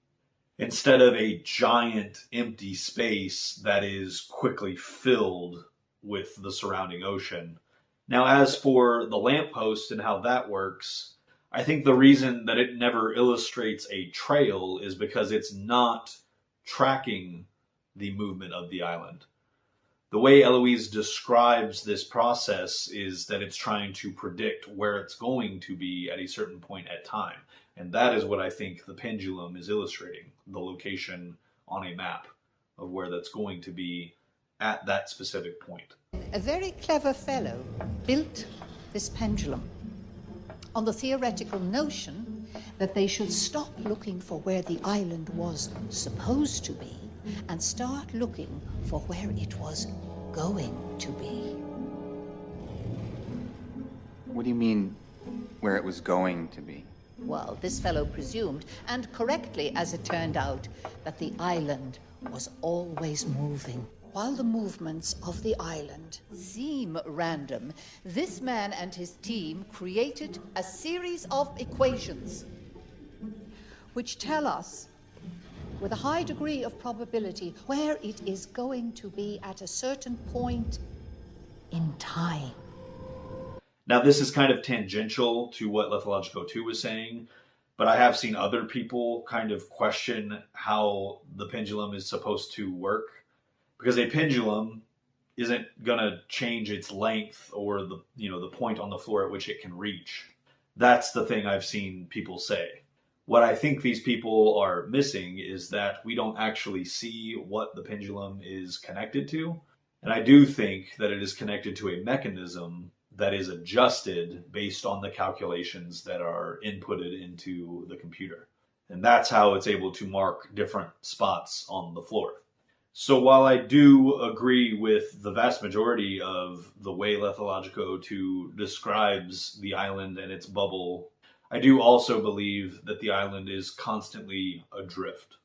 instead of a giant empty space that is quickly filled with the surrounding ocean. Now, as for the lamppost and how that works, I think the reason that it never illustrates a trail is because it's not tracking the movement of the island. The way Eloise describes this process is that it's trying to predict where it's going to be at a certain point at time. And that is what I think the pendulum is illustrating, the location on a map of where that's going to be at that specific point. A very clever fellow built this pendulum on the theoretical notion that they should stop looking for where the island was supposed to be and start looking for where it was going to be. What do you mean, where it was going to be? Well, this fellow presumed, and correctly as it turned out, that the island was always moving. While the movements of the island seem random, this man and his team created a series of equations which tell us with a high degree of probability where it is going to be at a certain point in time. Now, this is kind of tangential to what Lethologico 2 was saying, but I have seen other people kind of question how the pendulum is supposed to work, because a pendulum isn't going to change its length or the point on the floor at which it can reach. That's the thing I've seen people say. What I think these people are missing is that we don't actually see what the pendulum is connected to. And I do think that it is connected to a mechanism that is adjusted based on the calculations that are inputted into the computer. And that's how it's able to mark different spots on the floor. So while I do agree with the vast majority of the way Lethologico 2 describes the island and its bubble, I do also believe that the island is constantly adrift.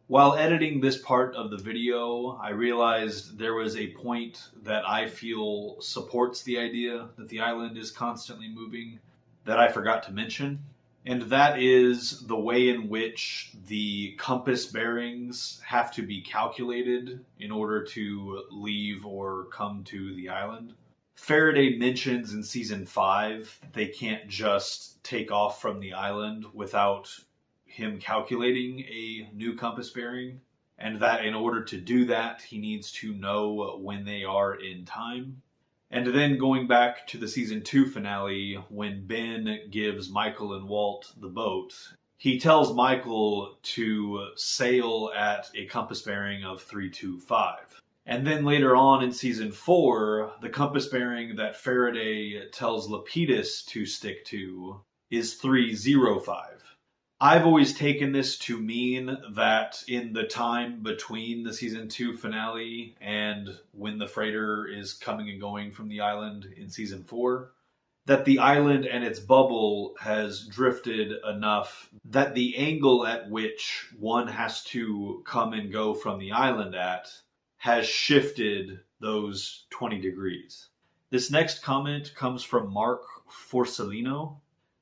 While editing this part of the video, I realized there was a point that I feel supports the idea that the island is constantly moving that I forgot to mention. And that is the way in which the compass bearings have to be calculated in order to leave or come to the island. Faraday mentions in season 5 they can't just take off from the island without him calculating a new compass bearing, and that in order to do that, he needs to know when they are in time. And then going back to the season 2 finale, when Ben gives Michael and Walt the boat, he tells Michael to sail at a compass bearing of 325. And then later on in season 4, the compass bearing that Faraday tells Lapidus to stick to is 305. I've always taken this to mean that in the time between the season 2 finale and when the freighter is coming and going from the island in season 4, that the island and its bubble has drifted enough that the angle at which one has to come and go from the island at has shifted those 20 degrees. This next comment comes from Mark Forcellino.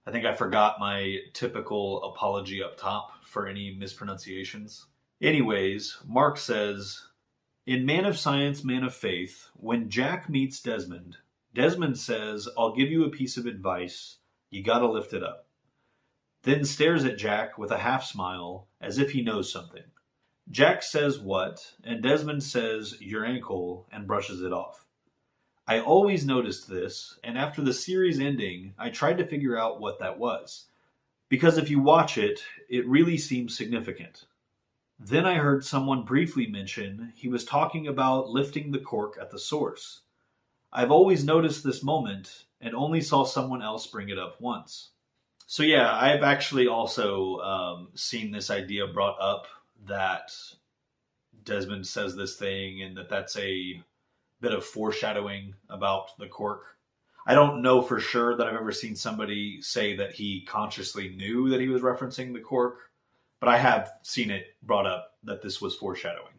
I think I forgot my typical apology up top for any mispronunciations. Anyways, Mark says, in Man of Science, Man of Faith, when Jack meets Desmond, Desmond says, I'll give you a piece of advice. You gotta lift it up. Then stares at Jack with a half smile as if he knows something. Jack says what, and Desmond says, your ankle, and brushes it off. I always noticed this, and after the series ending, I tried to figure out what that was. Because if you watch it, it really seems significant. Then I heard someone briefly mention he was talking about lifting the cork at the source. I've always noticed this moment, and only saw someone else bring it up once. So yeah, I've actually also seen this idea brought up that Desmond says this thing, and that's a bit of foreshadowing about the cork. I don't know for sure that I've ever seen somebody say that he consciously knew that he was referencing the cork, but I have seen it brought up that this was foreshadowing.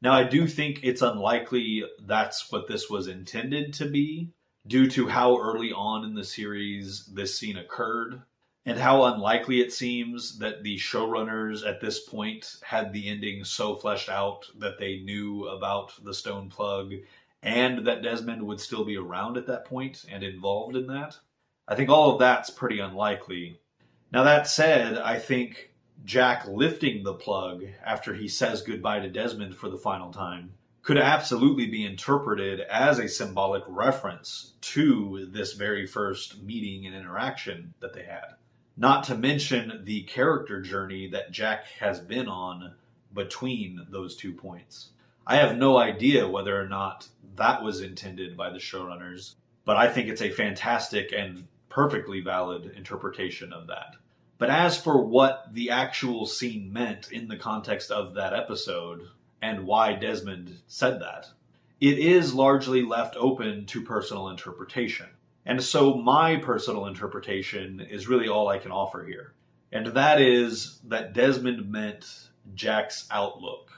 Now, I do think it's unlikely that's what this was intended to be, due to how early on in the series this scene occurred, and how unlikely it seems that the showrunners at this point had the ending so fleshed out that they knew about the stone plug and that Desmond would still be around at that point and involved in that. I think all of that's pretty unlikely. Now, that said, I think Jack lifting the plug after he says goodbye to Desmond for the final time could absolutely be interpreted as a symbolic reference to this very first meeting and interaction that they had. Not to mention the character journey that Jack has been on between those 2 points. I have no idea whether or not that was intended by the showrunners, but I think it's a fantastic and perfectly valid interpretation of that. But as for what the actual scene meant in the context of that episode, and why Desmond said that, it is largely left open to personal interpretation. And so my personal interpretation is really all I can offer here. And that is that Desmond meant Jack's outlook.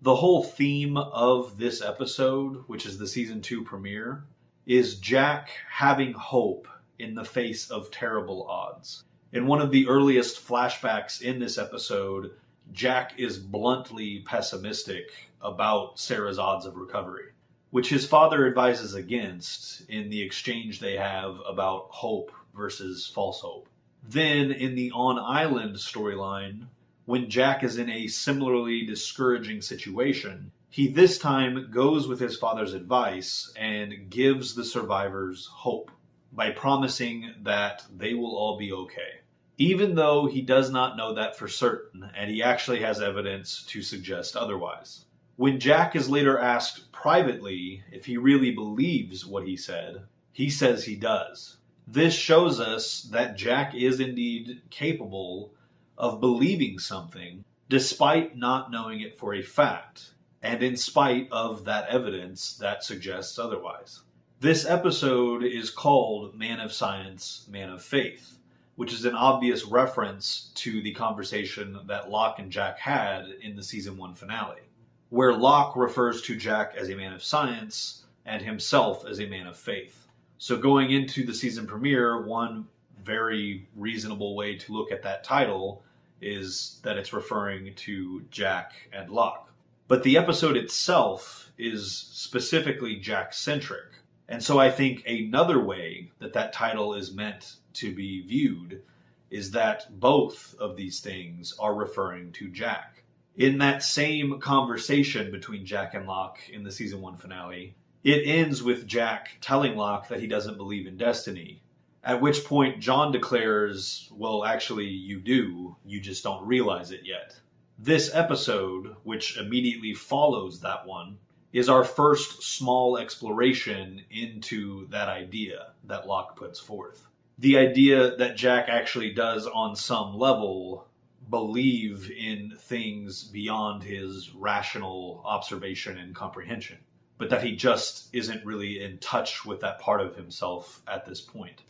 The whole theme of this episode, which is the season 2 premiere, is Jack having hope in the face of terrible odds. In one of the earliest flashbacks in this episode, Jack is bluntly pessimistic about Sarah's odds of recovery, which his father advises against in the exchange they have about hope versus false hope. Then, in the on-island storyline, when Jack is in a similarly discouraging situation, he this time goes with his father's advice and gives the survivors hope by promising that they will all be okay, even though he does not know that for certain, and he actually has evidence to suggest otherwise. When Jack is later asked privately if he really believes what he says he does. This shows us that Jack is indeed capable of believing something despite not knowing it for a fact, and in spite of that evidence that suggests otherwise. This episode is called Man of Science, Man of Faith, which is an obvious reference to the conversation that Locke and Jack had in the season 1 finale, where Locke refers to Jack as a man of science and himself as a man of faith. So going into the season premiere, one very reasonable way to look at that title is that it's referring to Jack and Locke. But the episode itself is specifically Jack-centric. And so I think another way that that title is meant to be viewed is that both of these things are referring to Jack. In that same conversation between Jack and Locke in the season 1 finale, it ends with Jack telling Locke that he doesn't believe in destiny, at which point John declares, well, actually you do, you just don't realize it yet. This episode, which immediately follows that one, is our first small exploration into that idea that Locke puts forth. The idea that Jack actually does, on some level, believe in things beyond his rational observation and comprehension, but that he just isn't really in touch with that part of himself at this point.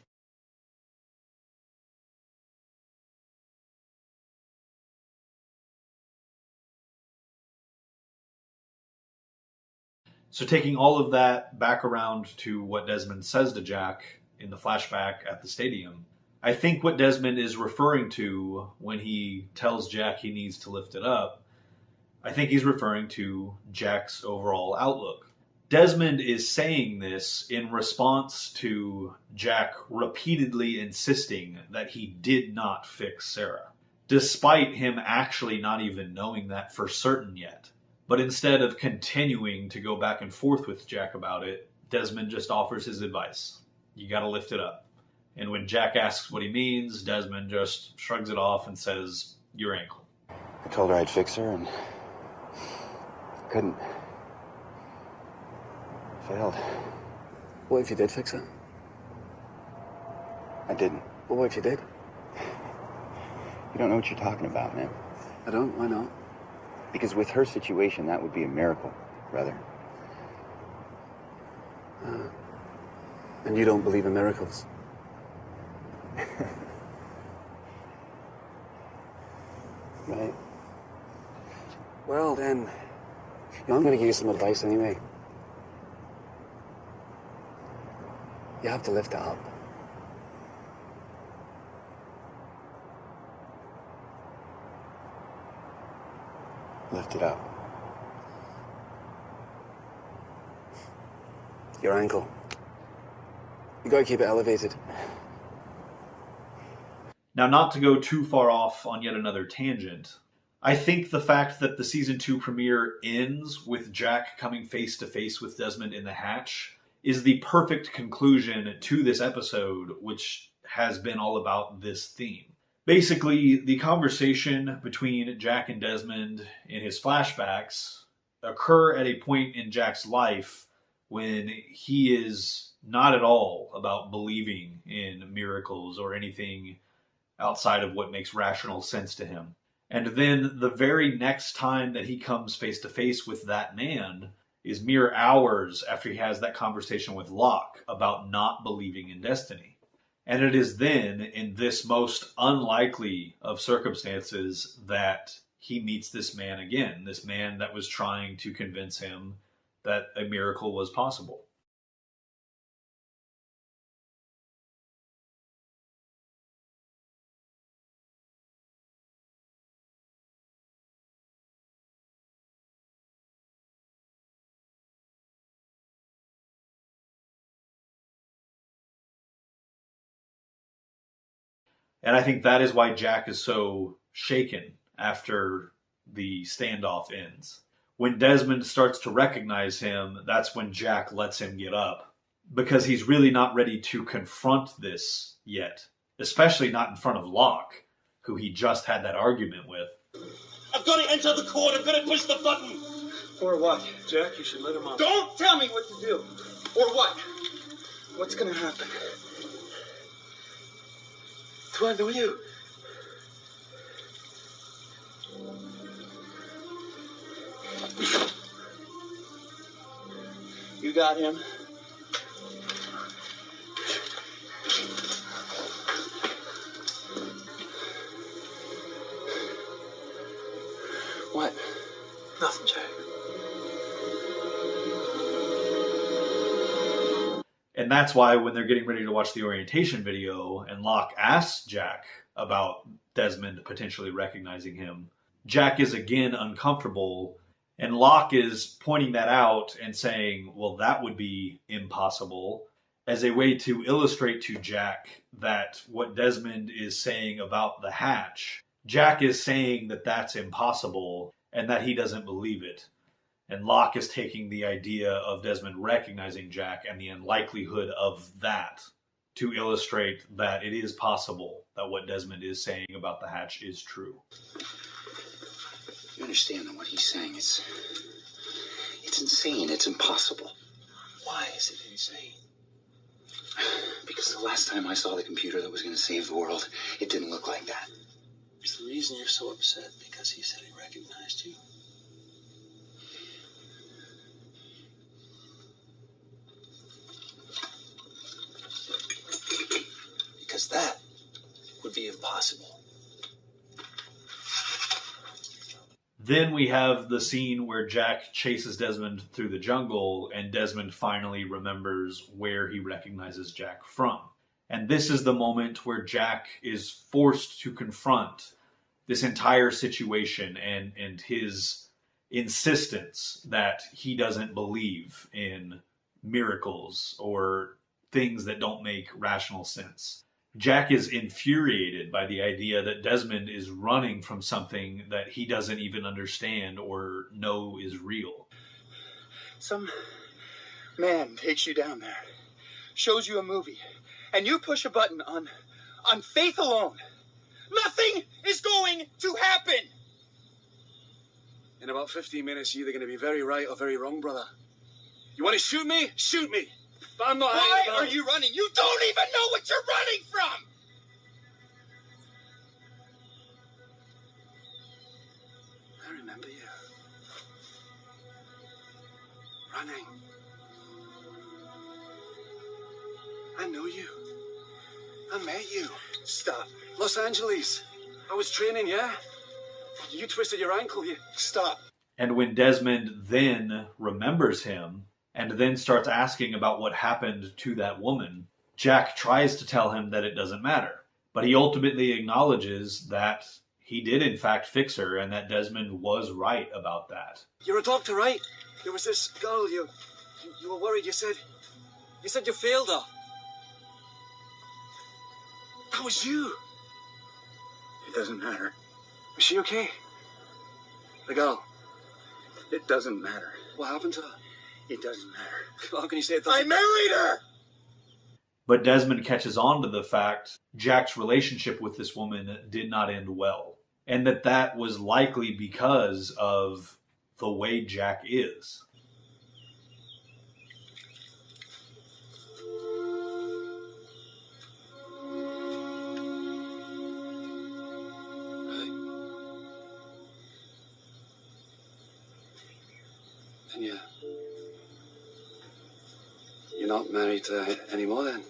So taking all of that back around to what Desmond says to Jack in the flashback at the stadium, I think what Desmond is referring to when he tells Jack he needs to lift it up, I think he's referring to Jack's overall outlook. Desmond is saying this in response to Jack repeatedly insisting that he did not fix Sarah, despite him actually not even knowing that for certain yet. But instead of continuing to go back and forth with Jack about it, Desmond just offers his advice. You gotta lift it up. And when Jack asks what he means, Desmond just shrugs it off and says, your ankle. I told her I'd fix her and couldn't. Failed. What if you did fix it? I didn't. Well, what if you did? You don't know what you're talking about, man. I don't. Why not? Because with her situation, that would be a miracle, brother. And you don't believe in miracles? Right. Well, then, I'm going to give you some advice anyway. You have to lift it up. Lift it up. Your ankle. You got to keep it elevated. Now, not to go too far off on yet another tangent, I think the fact that the season 2 premiere ends with Jack coming face to face with Desmond in the hatch is the perfect conclusion to this episode, which has been all about this theme. Basically, the conversation between Jack and Desmond in his flashbacks occur at a point in Jack's life when he is not at all about believing in miracles or anything outside of what makes rational sense to him. And then the very next time that he comes face to face with that man is mere hours after he has that conversation with Locke about not believing in destiny. And it is then, in this most unlikely of circumstances, that he meets this man again, this man that was trying to convince him that a miracle was possible. And I think that is why Jack is so shaken after the standoff ends. When Desmond starts to recognize him, that's when Jack lets him get up, because he's really not ready to confront this yet, especially not in front of Locke, who he just had that argument with. I've got to enter the cord. I've got to push the button. Or what? Jack, you should let him off. Don't tell me what to do. Or what? What's going to happen? Do I know you? You got him. What? Nothing, Jack. And that's why when they're getting ready to watch the orientation video and Locke asks Jack about Desmond potentially recognizing him, Jack is again uncomfortable, and Locke is pointing that out and saying, well, that would be impossible, as a way to illustrate to Jack that what Desmond is saying about the hatch, Jack is saying that that's impossible and that he doesn't believe it. And Locke is taking the idea of Desmond recognizing Jack and the unlikelihood of that to illustrate that it is possible that what Desmond is saying about the hatch is true. You understand that what he's saying is... it's insane. It's impossible. Why is it insane? Because the last time I saw the computer that was going to save the world, it didn't look like that. Is the reason you're so upset because he said he recognized you? Because that would be impossible. Then we have the scene where Jack chases Desmond through the jungle, and Desmond finally remembers where he recognizes Jack from. And this is the moment where Jack is forced to confront this entire situation and his insistence that he doesn't believe in miracles or things that don't make rational sense. Jack is infuriated by the idea that Desmond is running from something that he doesn't even understand or know is real. Some man takes you down there, shows you a movie, and you push a button on faith alone. Nothing is going to happen! In about 15 minutes, you're either going to be very right or very wrong, brother. You want to shoot me? Shoot me! But I'm not. Why are you running? You don't even know what you're running from! I remember you. Running. I know you. I met you. Stop. Los Angeles. I was training, yeah? You twisted your ankle. Stop. And when Desmond then remembers him, and then starts asking about what happened to that woman, Jack tries to tell him that it doesn't matter. But he ultimately acknowledges that he did in fact fix her, and that Desmond was right about that. You're a doctor, right? There was this girl, you were worried, you said you failed her. That was you. It doesn't matter. Was she okay? The girl. It doesn't matter. What happened to her? It doesn't matter. How can you say it doesn't? I married her! But Desmond catches on to the fact Jack's relationship with this woman did not end well, and that was likely because of the way Jack is. Right. And you're not married anymore then?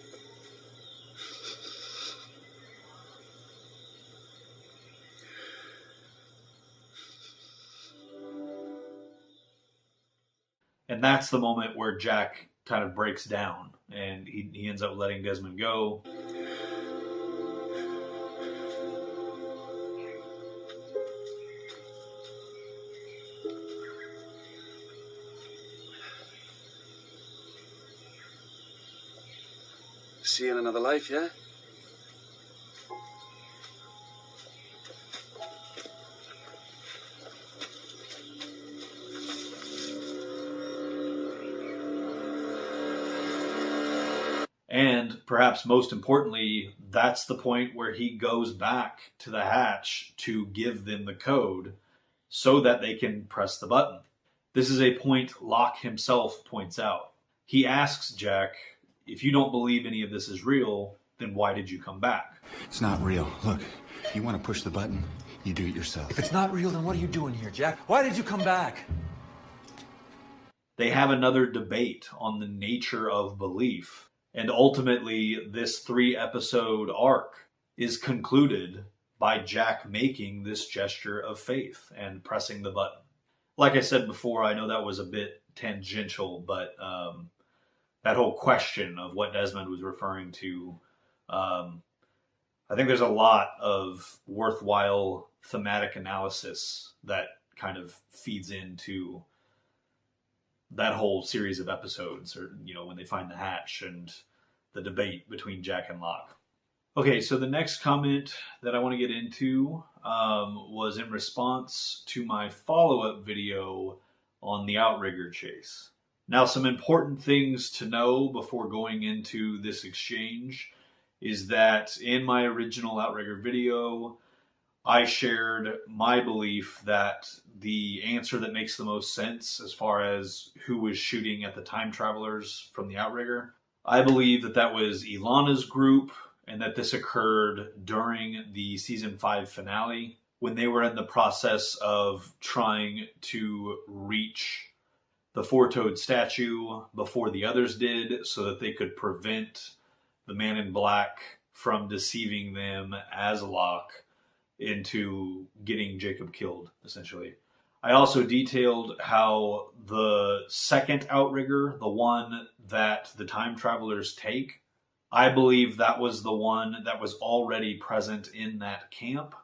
And that's the moment where Jack kind of breaks down, and he ends up letting Desmond go. See you in another life, yeah? And perhaps most importantly, that's the point where he goes back to the hatch to give them the code so that they can press the button. This is a point Locke himself points out. He asks Jack, if you don't believe any of this is real, then why did you come back? It's not real. Look, you want to push the button, you do it yourself. If it's not real, then what are you doing here, Jack? Why did you come back? They have another debate on the nature of belief. And ultimately, this 3-episode arc is concluded by Jack making this gesture of faith and pressing the button. Like I said before, I know that was a bit tangential, but that whole question of what Desmond was referring to, I think there's a lot of worthwhile thematic analysis that kind of feeds into that whole series of episodes, or, you know, when they find the hatch and the debate between Jack and Locke. Okay, so the next comment that I want to get into was in response to my follow-up video on the outrigger chase. Now, some important things to know before going into this exchange is that in my original outrigger video, I shared my belief that the answer that makes the most sense as far as who was shooting at the time travelers from the outrigger, I believe that that was Ilana's group, and that this occurred during the season 5 finale when they were in the process of trying to reach the four-toed statue before the others did so that they could prevent the man in black from deceiving them as Locke into getting Jacob killed, essentially. I also detailed how the second outrigger, the one that the time travelers take, I believe that was the one that was already present in that camp.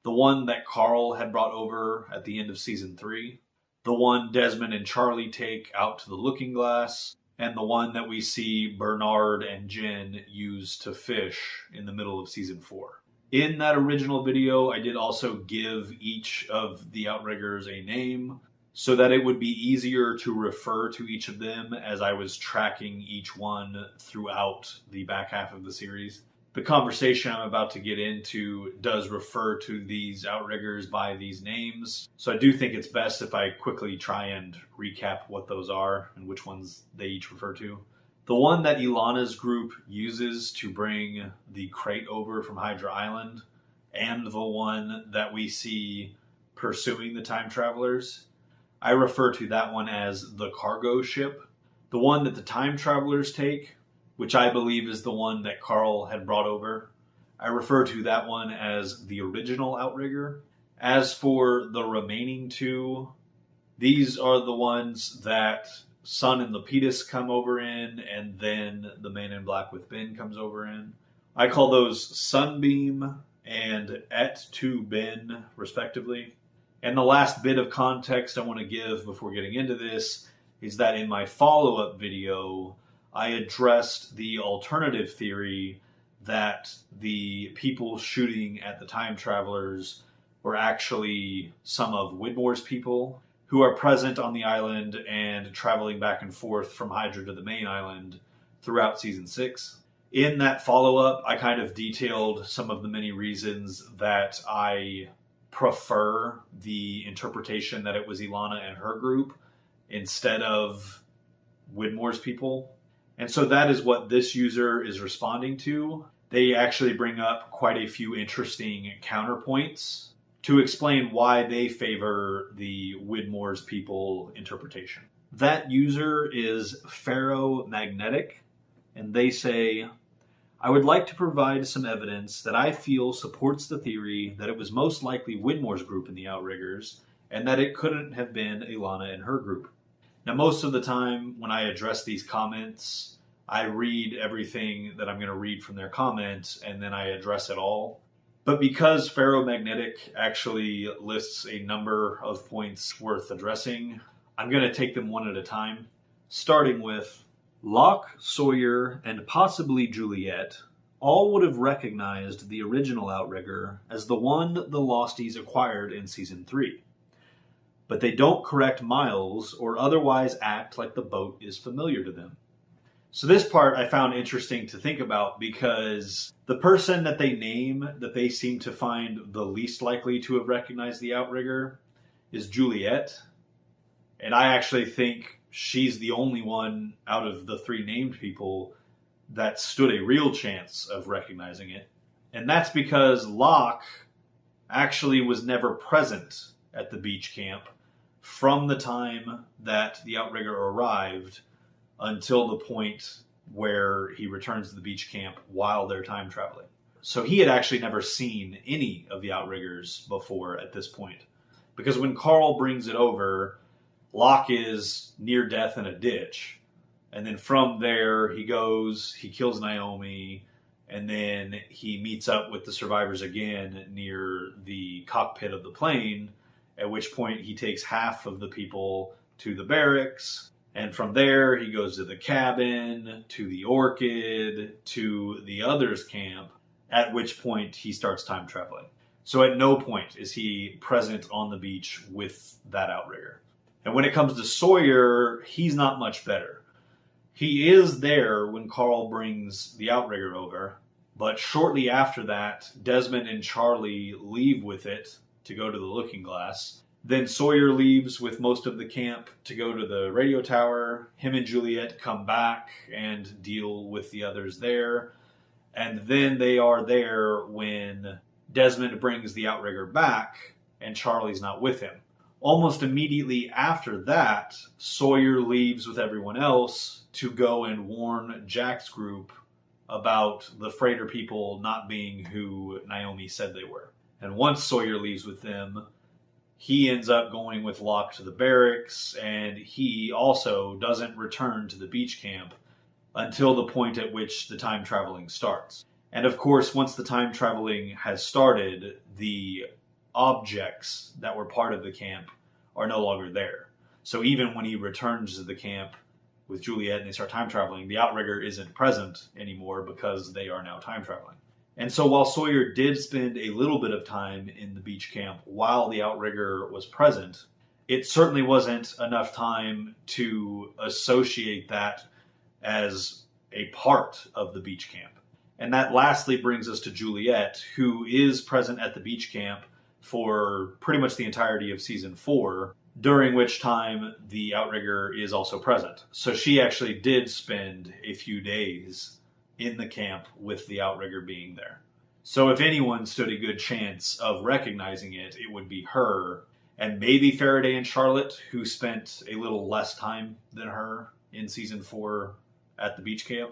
The one that Carl had brought over at the end of season 3. The one Desmond and Charlie take out to the looking glass. And the one that we see Bernard and Jen use to fish in the middle of season 4. In that original video, I did also give each of the outriggers a name so that it would be easier to refer to each of them as I was tracking each one throughout the back half of the series. The conversation I'm about to get into does refer to these outriggers by these names, so I do think it's best if I quickly try and recap what those are and which ones they each refer to. The one that Ilana's group uses to bring the crate over from Hydra Island, and the one that we see pursuing the time travelers, I refer to that one as the cargo ship. The one that the time travelers take, which I believe is the one that Carl had brought over, I refer to that one as the original outrigger. As for the remaining two, these are the ones that Sun and Lapidus come over in, and then the man in black with Ben comes over in. I call those Sunbeam and Et Tu Ben, respectively. And the last bit of context I want to give before getting into this is that in my follow-up video, I addressed the alternative theory that the people shooting at the time travelers were actually some of Widmore's people who are present on the island and traveling back and forth from Hydra to the main island throughout season 6. In that follow-up, I kind of detailed some of the many reasons that I prefer the interpretation that it was Ilana and her group instead of Widmore's people. And so that is what this user is responding to. They actually bring up quite a few interesting counterpoints to explain why they favor the Widmore's people interpretation. That user is ferromagnetic, and they say, I would like to provide some evidence that I feel supports the theory that it was most likely Widmore's group in the Outriggers, and that it couldn't have been Ilana and her group. Now, most of the time when I address these comments, I read everything that I'm going to read from their comments, and then I address it all. But because ferromagnetic actually lists a number of points worth addressing, I'm going to take them one at a time, starting with Locke, Sawyer, and possibly Juliet all would have recognized the original Outrigger as the one the Losties acquired in Season 3. But they don't correct Miles or otherwise act like the boat is familiar to them. So this part I found interesting to think about because the person that they name that they seem to find the least likely to have recognized the outrigger is Juliet. And I actually think she's the only one out of the three named people that stood a real chance of recognizing it. And that's because Locke actually was never present at the beach camp from the time that the outrigger arrived until the point where he returns to the beach camp while they're time traveling. So he had actually never seen any of the outriggers before at this point. Because when Carl brings it over, Locke is near death in a ditch. And then from there, he goes, he kills Naomi, and then he meets up with the survivors again near the cockpit of the plane, at which point he takes half of the people to the barracks. And from there, he goes to the cabin, to the Orchid, to the others' camp, at which point he starts time traveling. So at no point is he present on the beach with that outrigger. And when it comes to Sawyer, he's not much better. He is there when Carl brings the outrigger over, but shortly after that, Desmond and Charlie leave with it to go to the Looking Glass. Then Sawyer leaves with most of the camp to go to the radio tower. Him and Juliet come back and deal with the others there. And then they are there when Desmond brings the outrigger back and Charlie's not with him. Almost immediately after that, Sawyer leaves with everyone else to go and warn Jack's group about the freighter people not being who Naomi said they were. And once Sawyer leaves with them, he ends up going with Locke to the barracks, and he also doesn't return to the beach camp until the point at which the time traveling starts. And of course, once the time traveling has started, the objects that were part of the camp are no longer there. So even when he returns to the camp with Juliet and they start time traveling, the outrigger isn't present anymore because they are now time traveling. And so while Sawyer did spend a little bit of time in the beach camp while the outrigger was present, it certainly wasn't enough time to associate that as a part of the beach camp. And that lastly brings us to Juliet, who is present at the beach camp for pretty much the entirety of season 4, during which time the outrigger is also present. So she actually did spend a few days in the camp with the outrigger being there. So if anyone stood a good chance of recognizing it, it would be her, and maybe Faraday and Charlotte, who spent a little less time than her in season 4 at the beach camp.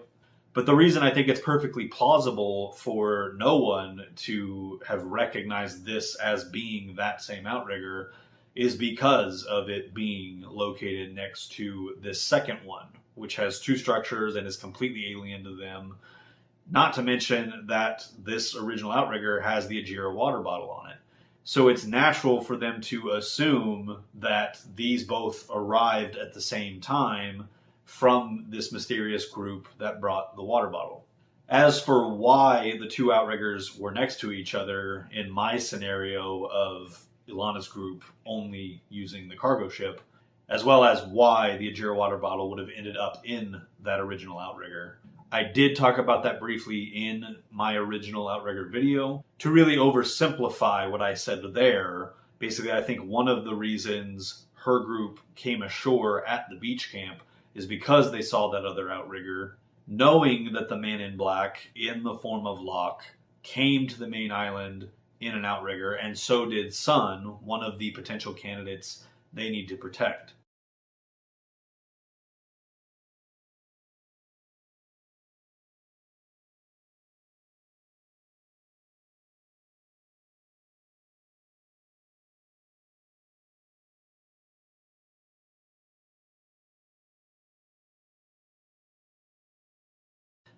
But the reason I think it's perfectly plausible for no one to have recognized this as being that same outrigger is because of it being located next to this second one, which has 2 structures and is completely alien to them. Not to mention that this original outrigger has the Ajira water bottle on it. So it's natural for them to assume that these both arrived at the same time from this mysterious group that brought the water bottle. As for why the 2 outriggers were next to each other in my scenario of Ilana's group only using the cargo ship, as well as why the Ajira water bottle would have ended up in that original outrigger, I did talk about that briefly in my original outrigger video. To really oversimplify what I said there, basically I think one of the reasons her group came ashore at the beach camp is because they saw that other outrigger, knowing that the man in black, in the form of Locke, came to the main island in an outrigger, and so did Sun, one of the potential candidates they need to protect.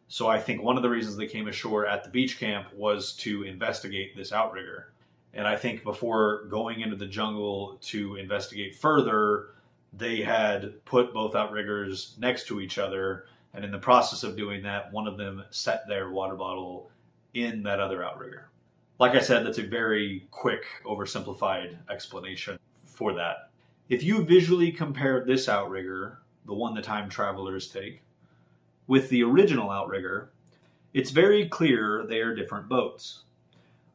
So I think one of the reasons they came ashore at the beach camp was to investigate this outrigger. And I think before going into the jungle to investigate further, they had put both outriggers next to each other. And in the process of doing that, one of them set their water bottle in that other outrigger. Like I said, that's a very quick, oversimplified explanation for that. If you visually compare this outrigger, the one the time travelers take, With the original outrigger, it's very clear they are different boats.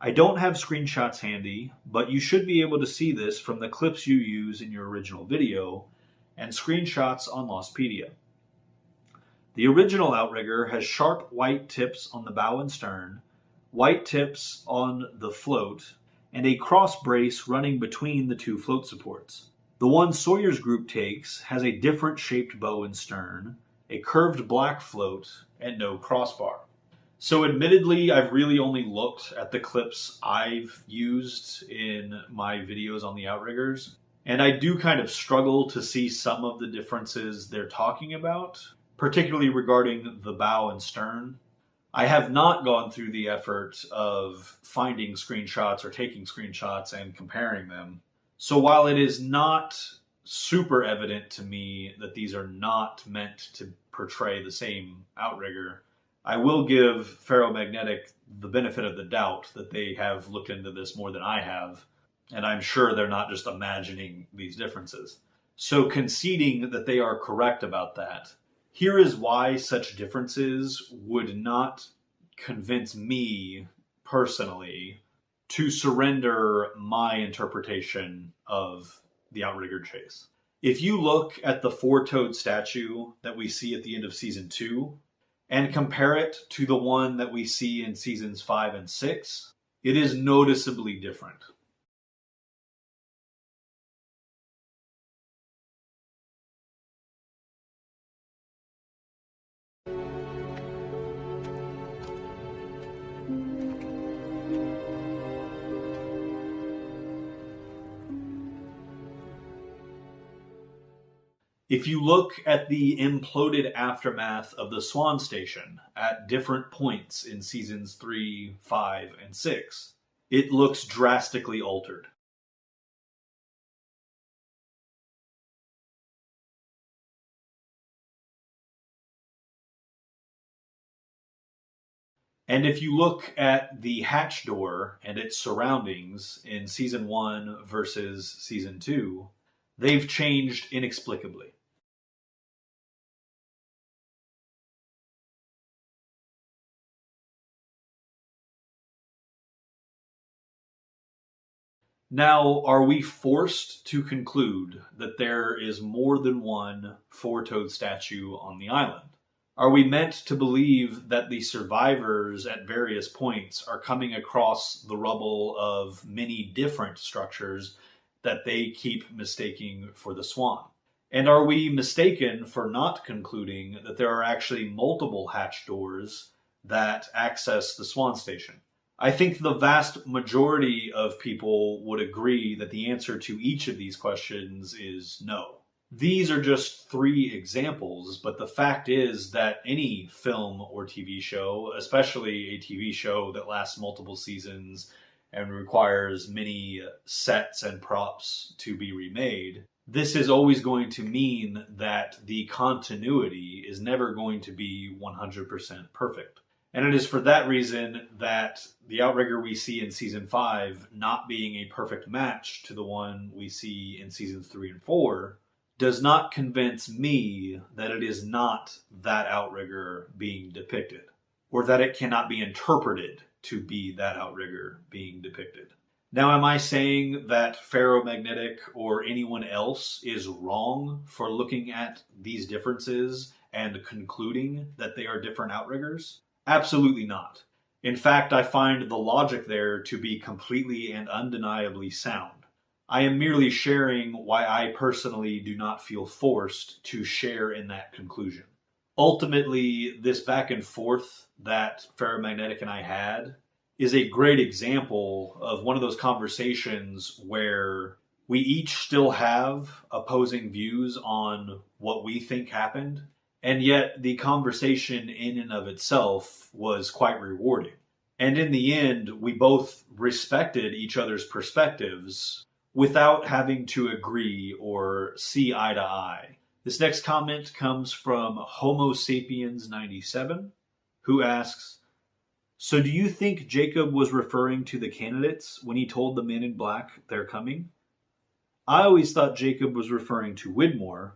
I don't have screenshots handy, but you should be able to see this from the clips you use in your original video and screenshots on Lostpedia. The original outrigger has sharp white tips on the bow and stern, white tips on the float, and a cross brace running between the two float supports. The one Sawyer's group takes has a different shaped bow and stern, a curved black float, and no crossbar. So admittedly, I've really only looked at the clips I've used in my videos on the outriggers, and I do kind of struggle to see some of the differences they're talking about, particularly regarding the bow and stern. I have not gone through the effort of finding screenshots or taking screenshots and comparing them. So while it is not super evident to me that these are not meant to portray the same outrigger, I will give Ferromagnetic the benefit of the doubt that they have looked into this more than I have, and I'm sure they're not just imagining these differences. So conceding that they are correct about that, here is why such differences would not convince me personally to surrender my interpretation of the outrigger chase. If you look at the four-toed statue that we see at the end of season 2 and compare it to the one that we see in seasons 5 and 6, it is noticeably different. If you look at the imploded aftermath of the Swan station at different points in seasons 3, 5, and 6, it looks drastically altered. And if you look at the hatch door and its surroundings in season 1 versus season 2, they've changed inexplicably. Now, are we forced to conclude that there is more than one four-toed statue on the island? Are we meant to believe that the survivors at various points are coming across the rubble of many different structures that they keep mistaking for the Swan? And are we mistaken for not concluding that there are actually multiple hatch doors that access the Swan station? I think the vast majority of people would agree that the answer to each of these questions is no. These are just 3 examples, but the fact is that any film or TV show, especially a TV show that lasts multiple seasons and requires many sets and props to be remade, this is always going to mean that the continuity is never going to be 100% perfect. And it is for that reason that the outrigger we see in season 5 not being a perfect match to the one we see in seasons 3 and 4 does not convince me that it is not that outrigger being depicted, or that it cannot be interpreted to be that outrigger being depicted. Now, am I saying that Ferromagnetic or anyone else is wrong for looking at these differences and concluding that they are different outriggers? Absolutely not. In fact, I find the logic there to be completely and undeniably sound. I am merely sharing why I personally do not feel forced to share in that conclusion. Ultimately, this back and forth that Ferromagnetic and I had is a great example of one of those conversations where we each still have opposing views on what we think happened, and yet the conversation in and of itself was quite rewarding. And in the end, we both respected each other's perspectives without having to agree or see eye to eye. This next comment comes from Homo Sapiens 97, who asks, so do you think Jacob was referring to the candidates when he told the men in black they're coming? I always thought Jacob was referring to Widmore,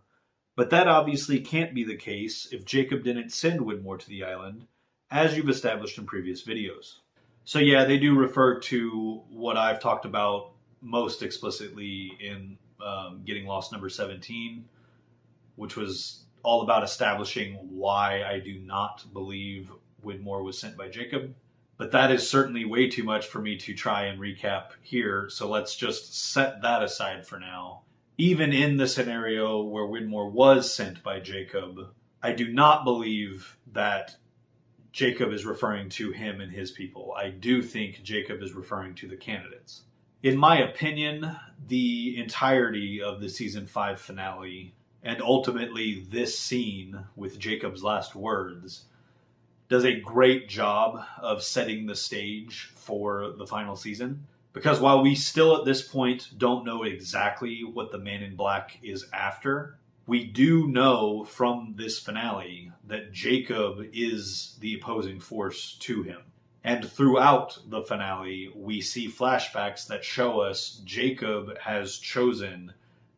But that obviously can't be the case if Jacob didn't send Widmore to the island, as you've established in previous videos. So yeah, they do refer to what I've talked about most explicitly in Getting Lost number 17, which was all about establishing why I do not believe Widmore was sent by Jacob. But that is certainly way too much for me to try and recap here, so let's just set that aside for now. Even in the scenario where Widmore was sent by Jacob, I do not believe that Jacob is referring to him and his people. I do think Jacob is referring to the candidates. In my opinion, the entirety of the season 5 finale, and ultimately this scene with Jacob's last words, does a great job of setting the stage for the final season. Because while we still at this point don't know exactly what the Man in Black is after, we do know from this finale that Jacob is the opposing force to him. And throughout the finale, we see flashbacks that show us Jacob has chosen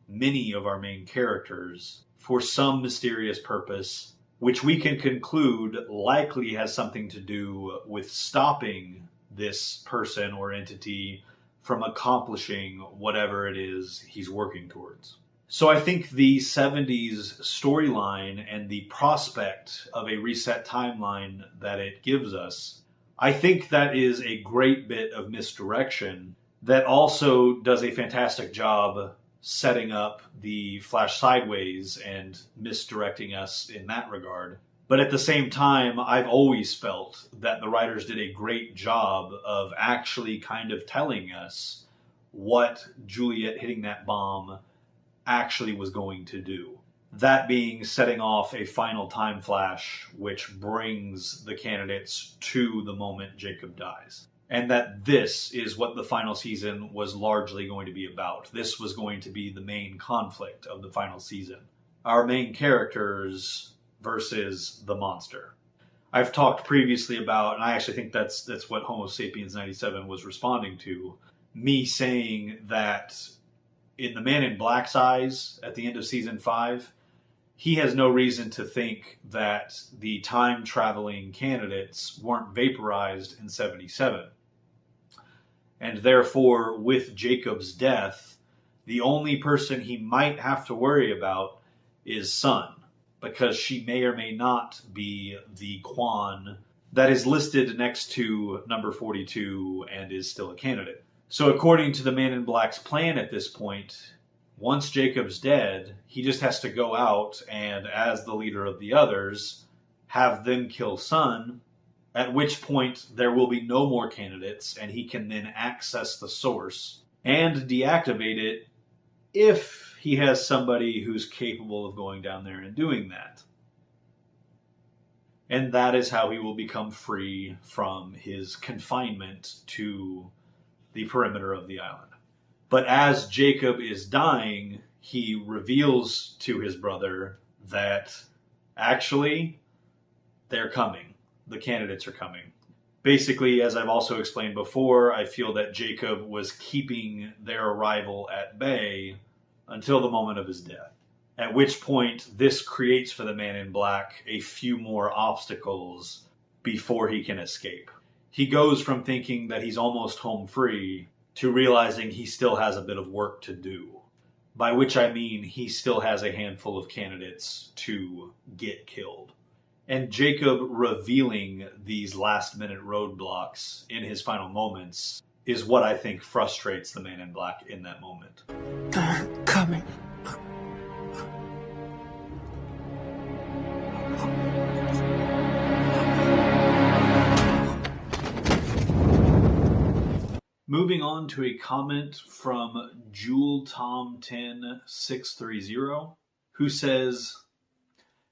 many of our main characters for some mysterious purpose, which we can conclude likely has something to do with stopping this person or entity from accomplishing whatever it is he's working towards. So I think the 70s storyline and the prospect of a reset timeline that it gives us, I think that is a great bit of misdirection that also does a fantastic job setting up the Flash sideways and misdirecting us in that regard. But at the same time, I've always felt that the writers did a great job of actually kind of telling us what Juliet hitting that bomb actually was going to do. That being setting off a final time flash which brings the candidates to the moment Jacob dies. And that this is what the final season was largely going to be about. This was going to be the main conflict of the final season. Our main characters versus the monster. I've talked previously about, and I actually think that's what Homo Sapiens 97 was responding to, me saying that in the Man in Black's eyes at the end of season 5, he has no reason to think that the time-traveling candidates weren't vaporized in 77. And therefore, with Jacob's death, the only person he might have to worry about is Sun, because she may or may not be the Quan that is listed next to number 42 and is still a candidate. So according to the Man in Black's plan at this point, once Jacob's dead, he just has to go out and, as the leader of the others, have them kill Sun, at which point there will be no more candidates, and he can then access the source and deactivate it if he has somebody who's capable of going down there and doing that. And that is how he will become free from his confinement to the perimeter of the island. But as Jacob is dying, he reveals to his brother that actually they're coming. The candidates are coming. Basically, as I've also explained before, I feel that Jacob was keeping their arrival at bay until the moment of his death. At which point, this creates for the Man in Black a few more obstacles before he can escape. He goes from thinking that he's almost home free to realizing he still has a bit of work to do. By which I mean he still has a handful of candidates to get killed. And Jacob revealing these last-minute roadblocks in his final moments is what I think frustrates the Man in Black in that moment. They're coming. Moving on to a comment from JewelTom10630, who says,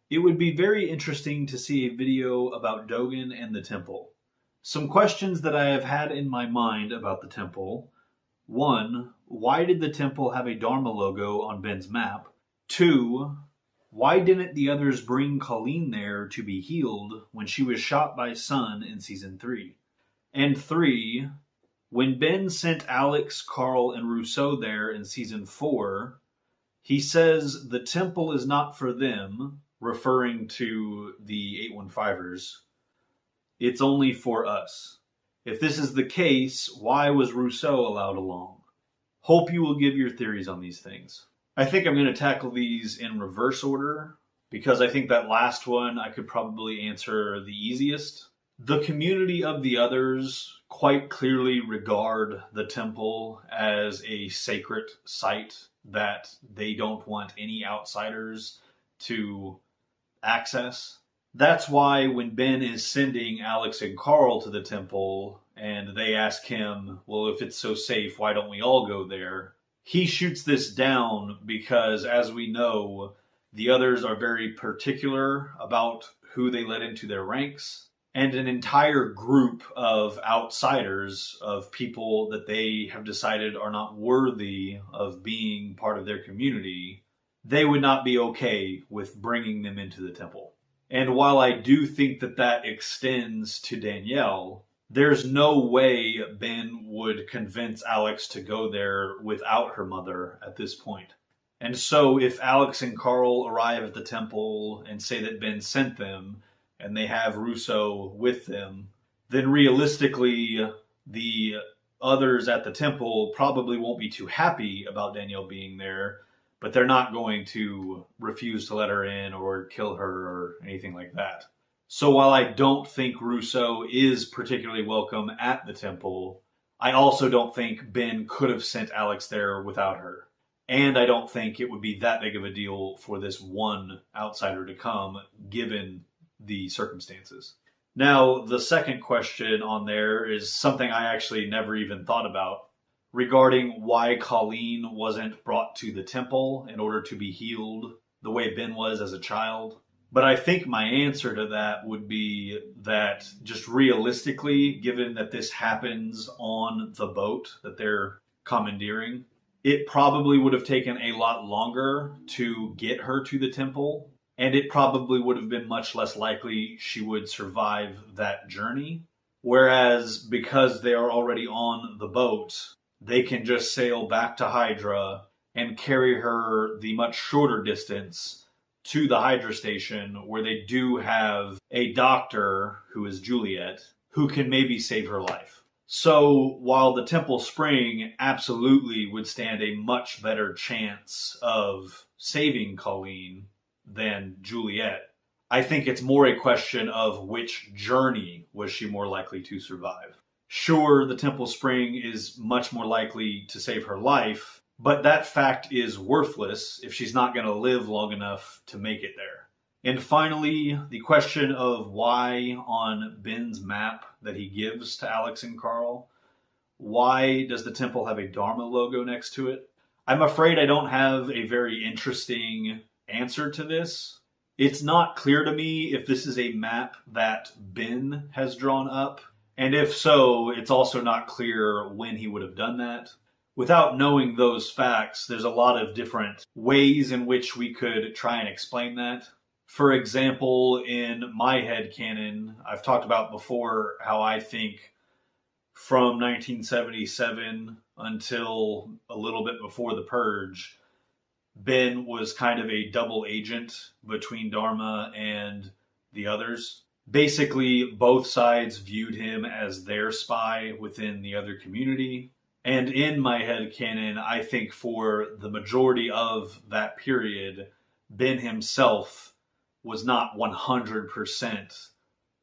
"It would be very interesting to see a video about Dogen and the temple. Some questions that I have had in my mind about the temple. 1. Why did the temple have a Dharma logo on Ben's map? 2. Why didn't the others bring Colleen there to be healed when she was shot by Sun in Season 3? And 3. When Ben sent Alex, Carl, and Rousseau there in Season 4, He says the temple is not for them, referring to the 815ers. It's only for us. If this is the case, why was Rousseau allowed along? Hope you will give your theories on these things. I think I'm going to tackle these in reverse order, because I think that last one I could probably answer the easiest. The community of the others quite clearly regard the temple as a sacred site that they don't want any outsiders to access. That's why when Ben is sending Alex and Carl to the temple and they ask him, well, if it's so safe, why don't we all go there? He shoots this down because, as we know, the others are very particular about who they let into their ranks. And an entire group of outsiders, of people that they have decided are not worthy of being part of their community, they would not be okay with bringing them into the temple. And while I do think that that extends to Danielle, there's no way Ben would convince Alex to go there without her mother at this point. And so if Alex and Carl arrive at the temple and say that Ben sent them, and they have Rousseau with them, then realistically, the others at the temple probably won't be too happy about Danielle being there, but they're not going to refuse to let her in or kill her or anything like that. So while I don't think Rousseau is particularly welcome at the temple, I also don't think Ben could have sent Alex there without her. And I don't think it would be that big of a deal for this one outsider to come, given the circumstances. Now, the second question on there is something I actually never even thought about, regarding why Colleen wasn't brought to the temple in order to be healed the way Ben was as a child. But I think my answer to that would be that just realistically, given that this happens on the boat that they're commandeering, it probably would have taken a lot longer to get her to the temple, and it probably would have been much less likely she would survive that journey. Whereas because they are already on the boat, they can just sail back to Hydra and carry her the much shorter distance to the Hydra station, where they do have a doctor, who is Juliet, who can maybe save her life. So while the Temple Spring absolutely would stand a much better chance of saving Colleen than Juliet, I think it's more a question of which journey was she more likely to survive. Sure, the Temple Spring is much more likely to save her life, but that fact is worthless if she's not going to live long enough to make it there. And finally, the question of why on Ben's map that he gives to Alex and Carl, why does the temple have a Dharma logo next to it? I'm afraid I don't have a very interesting answer to this. It's not clear to me if this is a map that Ben has drawn up, and if so, it's also not clear when he would have done that. Without knowing those facts, there's a lot of different ways in which we could try and explain that. For example, in my headcanon, I've talked about before how I think from 1977 until a little bit before the Purge, Ben was kind of a double agent between Dharma and the others. Basically, both sides viewed him as their spy within the other community. And in my headcanon, I think for the majority of that period, Ben himself was not 100%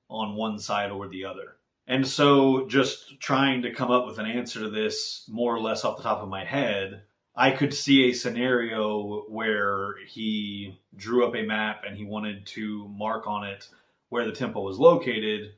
on one side or the other. And so just trying to come up with an answer to this more or less off the top of my head, I could see a scenario where he drew up a map and he wanted to mark on it where the temple was located,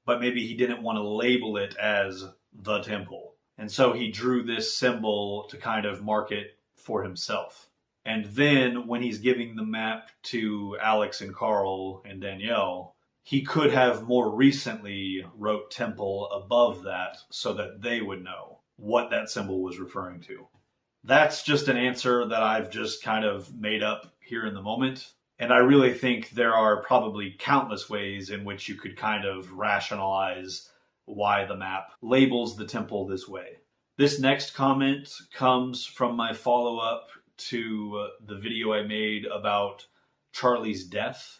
but maybe he didn't want to label it as the temple. And so he drew this symbol to kind of mark it for himself. And then when he's giving the map to Alex and Carl and Danielle, he could have more recently wrote temple above that so that they would know what that symbol was referring to. That's just an answer that I've just kind of made up here in the moment. And I really think there are probably countless ways in which you could kind of rationalize why the map labels the temple this way. This next comment comes from my follow-up to the video I made about Charlie's death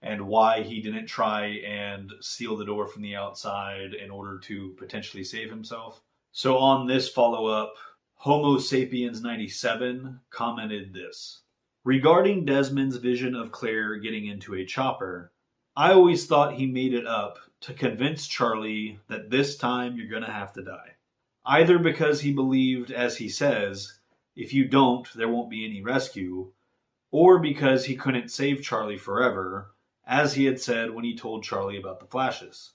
and why he didn't try and seal the door from the outside in order to potentially save himself. So on this follow-up, Homo sapiens 97 commented this. Regarding Desmond's vision of Claire getting into a chopper, I always thought he made it up to convince Charlie that this time you're gonna have to die. Either because he believed, as he says, if you don't, there won't be any rescue, or because he couldn't save Charlie forever, as he had said when he told Charlie about the flashes.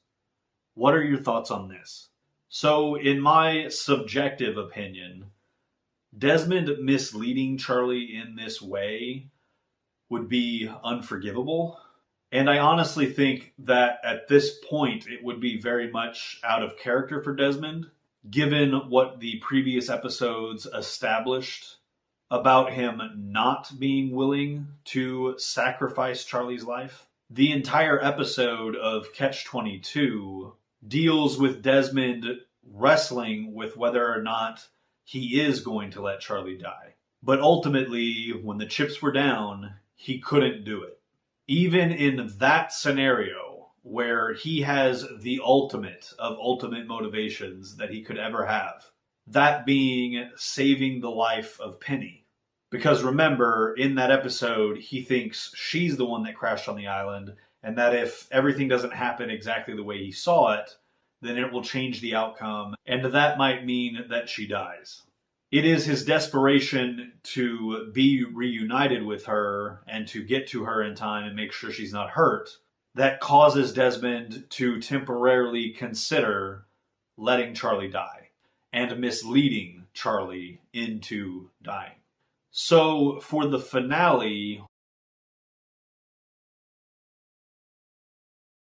What are your thoughts on this? So, in my subjective opinion, Desmond misleading Charlie in this way would be unforgivable. And I honestly think that at this point it would be very much out of character for Desmond, given what the previous episodes established about him not being willing to sacrifice Charlie's life. The entire episode of Catch-22 deals with Desmond wrestling with whether or not he is going to let Charlie die. But ultimately, when the chips were down, he couldn't do it. Even in that scenario, where he has the ultimate of ultimate motivations that he could ever have, that being saving the life of Penny. Because remember, in that episode, he thinks she's the one that crashed on the island, and that if everything doesn't happen exactly the way he saw it, then it will change the outcome, and that might mean that she dies. It is his desperation to be reunited with her and to get to her in time and make sure she's not hurt that causes Desmond to temporarily consider letting Charlie die and misleading Charlie into dying. So for the finale,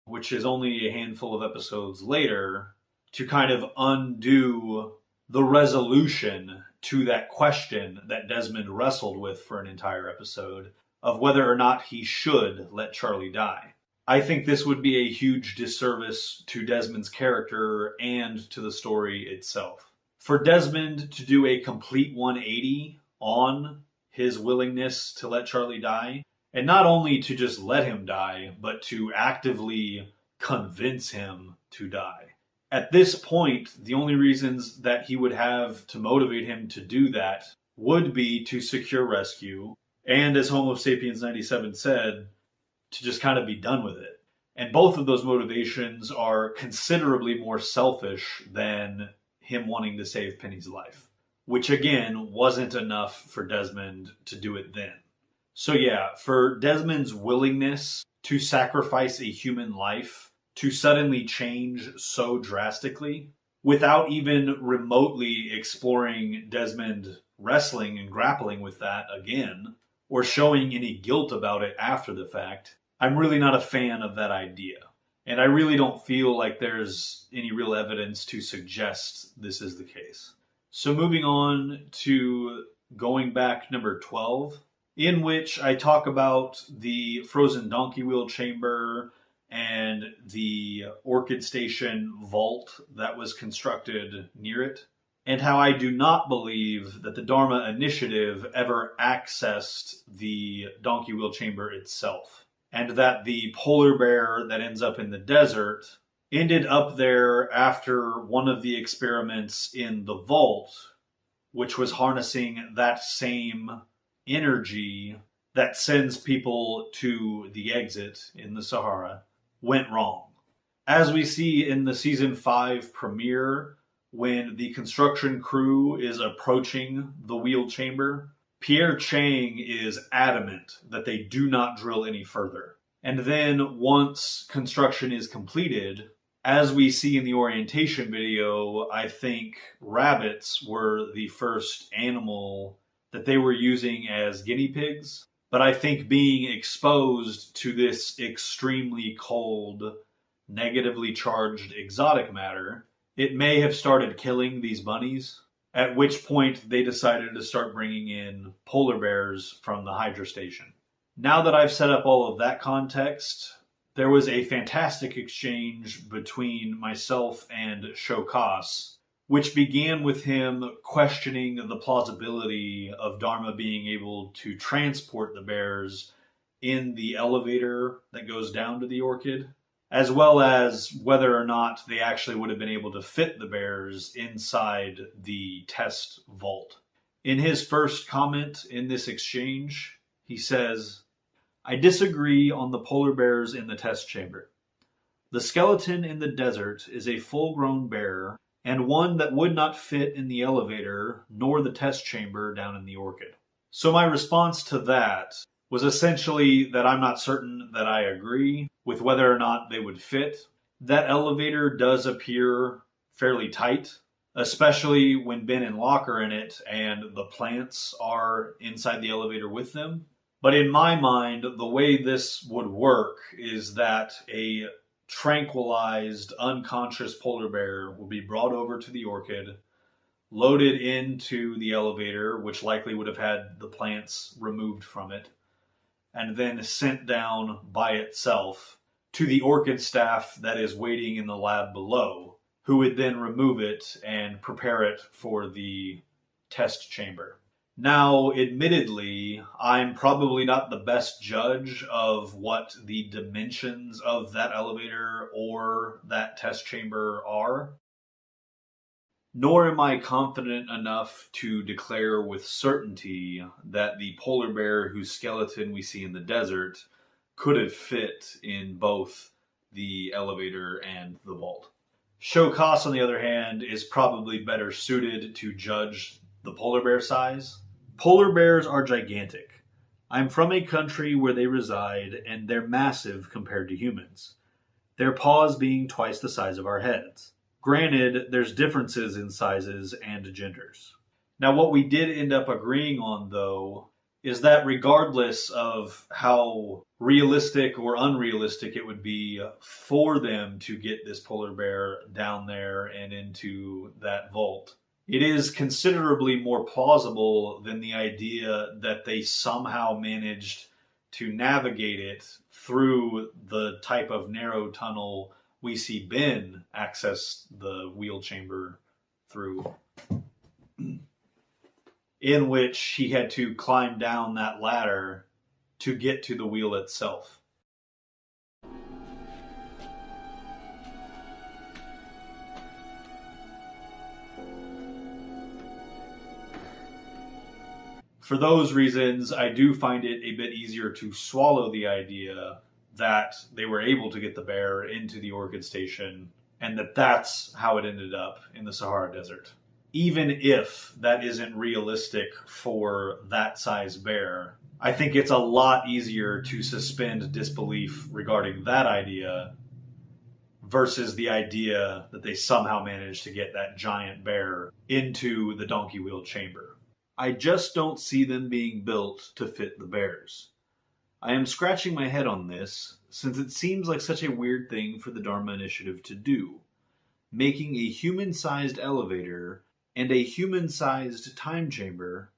which is only a handful of episodes later, to kind of undo the resolution to that question that Desmond wrestled with for an entire episode of whether or not he should let Charlie die. I think this would be a huge disservice to Desmond's character and to the story itself. For Desmond to do a complete 180 on his willingness to let Charlie die, and not only to just let him die, but to actively convince him to die. At this point, the only reasons that he would have to motivate him to do that would be to secure rescue, and as Homo sapiens 97 said, to just kind of be done with it. And both of those motivations are considerably more selfish than him wanting to save Penny's life, which again wasn't enough for Desmond to do it then. So yeah, for Desmond's willingness to sacrifice a human life to suddenly change so drastically, without even remotely exploring Desmond wrestling and grappling with that again, or showing any guilt about it after the fact, I'm really not a fan of that idea. And I really don't feel like there's any real evidence to suggest this is the case. So moving on to going back number 12, in which I talk about the frozen donkey wheel chamber and the Orchid Station vault that was constructed near it, and how I do not believe that the Dharma Initiative ever accessed the donkey wheel chamber itself, and that the polar bear that ends up in the desert ended up there after one of the experiments in the vault, which was harnessing that same energy that sends people to the exit in the Sahara, went wrong. As we see in the season 5 premiere, when the construction crew is approaching the wheel chamber, Pierre Chang is adamant that they do not drill any further. And then once construction is completed, as we see in the orientation video, I think rabbits were the first animal that they were using as guinea pigs. But I think being exposed to this extremely cold, negatively charged exotic matter, it may have started killing these bunnies, at which point they decided to start bringing in polar bears from the Hydra station. Now that I've set up all of that context, there was a fantastic exchange between myself and Shokas which began with him questioning the plausibility of Dharma being able to transport the bears in the elevator that goes down to the Orchid, as well as whether or not they actually would have been able to fit the bears inside the test vault. In his first comment in this exchange, he says, "I disagree on the polar bears in the test chamber. The skeleton in the desert is a full-grown bear and one that would not fit in the elevator nor the test chamber down in the Orchid." So my response to that was essentially that I'm not certain that I agree with whether or not they would fit. That elevator does appear fairly tight, especially when Ben and Locke are in it and the plants are inside the elevator with them. But in my mind, the way this would work is that a tranquilized, unconscious polar bear will be brought over to the Orchid, loaded into the elevator, which likely would have had the plants removed from it, and then sent down by itself to the Orchid staff that is waiting in the lab below, who would then remove it and prepare it for the test chamber. Now, admittedly, I'm probably not the best judge of what the dimensions of that elevator or that test chamber are, nor am I confident enough to declare with certainty that the polar bear whose skeleton we see in the desert could have fit in both the elevator and the vault. Shokas, on the other hand, is probably better suited to judge the polar bear size. Polar bears are gigantic. I'm from a country where they reside, and they're massive compared to humans, their paws being twice the size of our heads. Granted, there's differences in sizes and genders. Now, what we did end up agreeing on, though, is that regardless of how realistic or unrealistic it would be for them to get this polar bear down there and into that vault, it is considerably more plausible than the idea that they somehow managed to navigate it through the type of narrow tunnel we see Ben access the wheel chamber through, in which he had to climb down that ladder to get to the wheel itself. For those reasons, I do find it a bit easier to swallow the idea that they were able to get the bear into the Orchid station and that that's how it ended up in the Sahara Desert. Even if that isn't realistic for that size bear, I think it's a lot easier to suspend disbelief regarding that idea versus the idea that they somehow managed to get that giant bear into the donkey wheel chamber. I just don't see them being built to fit the bears. I am scratching my head on this, since it seems like such a weird thing for the Dharma Initiative to do, making a human-sized elevator and a human-sized time chamber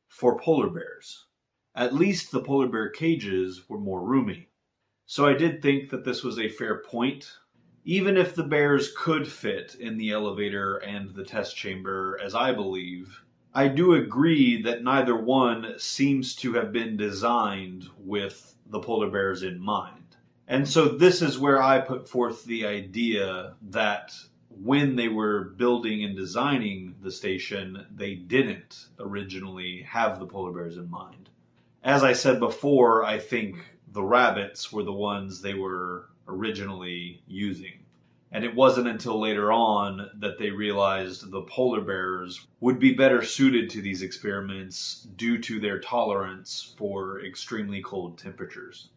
for polar bears. At least the polar bear cages were more roomy. So I did think that this was a fair point. Even if the bears could fit in the elevator and the test chamber, as I believe, I do agree that neither one seems to have been designed with the polar bears in mind. And so this is where I put forth the idea that when they were building and designing the station, they didn't originally have the polar bears in mind. As I said before, I think the rabbits were the ones they were originally using. And it wasn't until later on that they realized the polar bears would be better suited to these experiments due to their tolerance for extremely cold temperatures.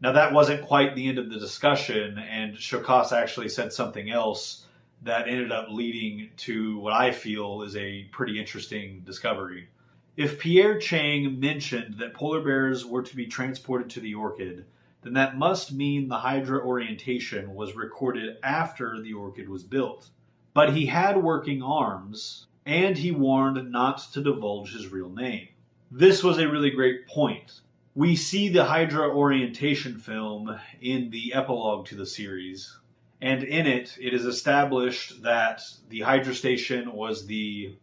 Now that wasn't quite the end of the discussion, and Shokas actually said something else that ended up leading to what I feel is a pretty interesting discovery. If Pierre Chang mentioned that polar bears were to be transported to the Orchid, then that must mean the Hydra orientation was recorded after the Orchid was built. But he had working arms, and he warned not to divulge his real name. This was a really great point. We see the Hydra orientation film in the epilogue to the series, And in it, it is established that the Hydra Station was the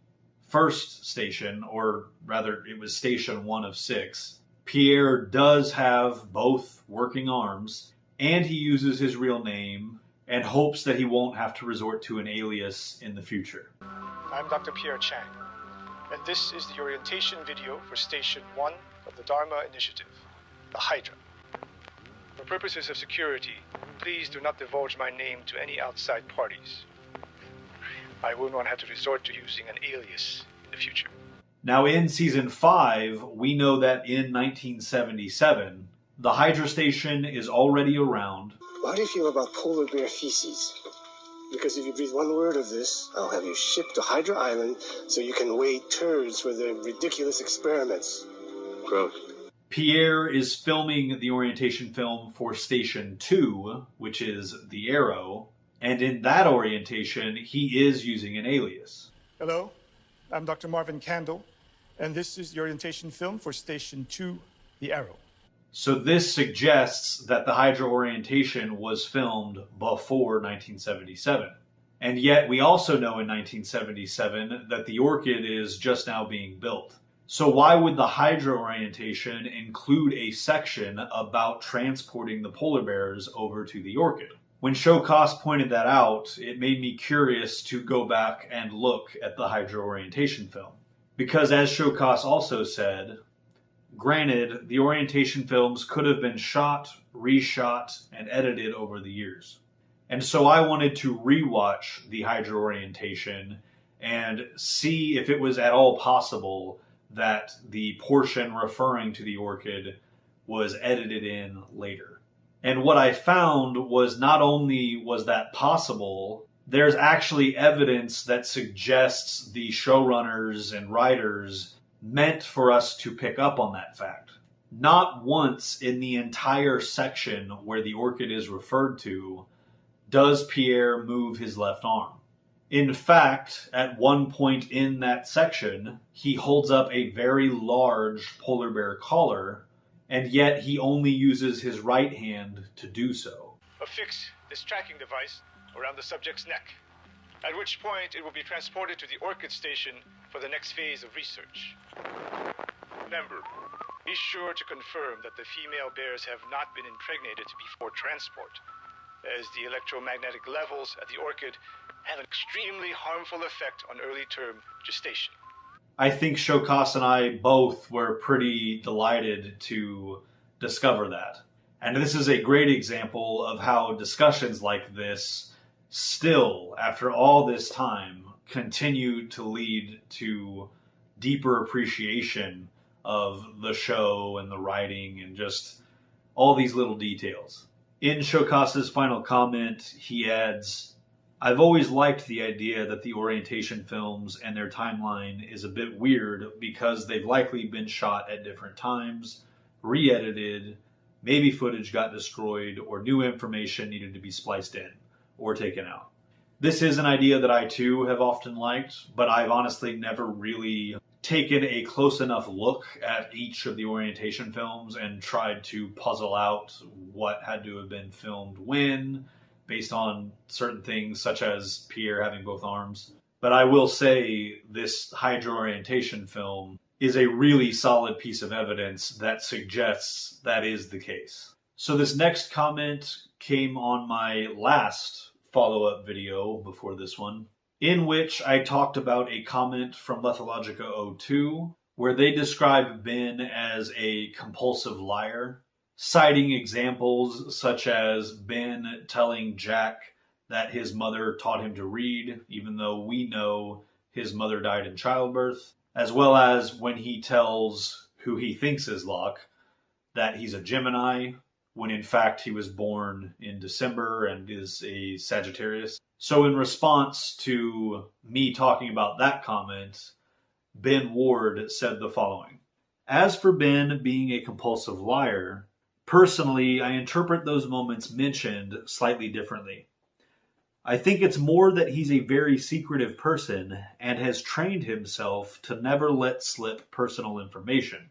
first station, or rather, it was Station 1 of 6. Pierre does have both working arms, and he uses his real name and hopes that he won't have to resort to an alias in the future. I'm Dr. Pierre Chang, and this is the orientation video for Station 1 of the Dharma Initiative, the Hydra. For purposes of security, please do not divulge my name to any outside parties. I will not have to resort to using an alias in the future. Now in Season 5, we know that in 1977, the Hydra Station is already around. How do you feel about polar bear feces? Because if you breathe one word of this, I'll have you shipped to Hydra Island so you can weigh turds for their ridiculous experiments. Gross. Pierre is filming the orientation film for Station 2, which is The Arrow, and in that orientation, he is using an alias. Hello, I'm Dr. Marvin Candle, and this is the orientation film for Station 2, The Arrow. So this suggests that the Hydra orientation was filmed before 1977. And yet we also know in 1977 that the Orchid is just now being built. So why would the Hydra orientation include a section about transporting the polar bears over to the Orchid? When Showcast pointed that out, it made me curious to go back and look at the Hydra orientation film. Because as Showcast also said, granted, the orientation films could have been shot, reshot, and edited over the years. And so I wanted to rewatch the Hydra orientation and see if it was at all possible that the portion referring to the Orchid was edited in later. And what I found was not only was that possible, there's actually evidence that suggests the showrunners and writers meant for us to pick up on that fact. Not once in the entire section where the Orchid is referred to does Pierre move his left arm. In fact, at one point in that section, he holds up a very large polar bear collar, and yet he only uses his right hand to do so. Affix this tracking device around the subject's neck, at which point it will be transported to the Orchid Station for the next phase of research. Remember, be sure to confirm that the female bears have not been impregnated before transport, as the electromagnetic levels at the Orchid have an extremely harmful effect on early-term gestation. I think Showcast and I both were pretty delighted to discover that. And this is a great example of how discussions like this still, after all this time, continue to lead to deeper appreciation of the show and the writing and just all these little details. In Showcast's final comment, he adds, "I've always liked the idea that the orientation films and their timeline is a bit weird because they've likely been shot at different times, re-edited, maybe footage got destroyed, or new information needed to be spliced in or taken out. This is an idea that I too have often liked, but I've honestly never really taken a close enough look at each of the orientation films and tried to puzzle out what had to have been filmed when, based on certain things such as Pierre having both arms. But I will say this Hydra orientation film is a really solid piece of evidence that suggests that is the case." So this next comment came on my last follow-up video before this one, in which I talked about a comment from Lethologica 02, where they describe Ben as a compulsive liar, citing examples such as Ben telling Jack that his mother taught him to read, even though we know his mother died in childbirth, as well as when he tells who he thinks is Locke that he's a Gemini, when in fact he was born in December and is a Sagittarius. So in response to me talking about that comment, Ben Ward said the following: "As for Ben being a compulsive liar, personally, I interpret those moments mentioned slightly differently. I think it's more that he's a very secretive person and has trained himself to never let slip personal information,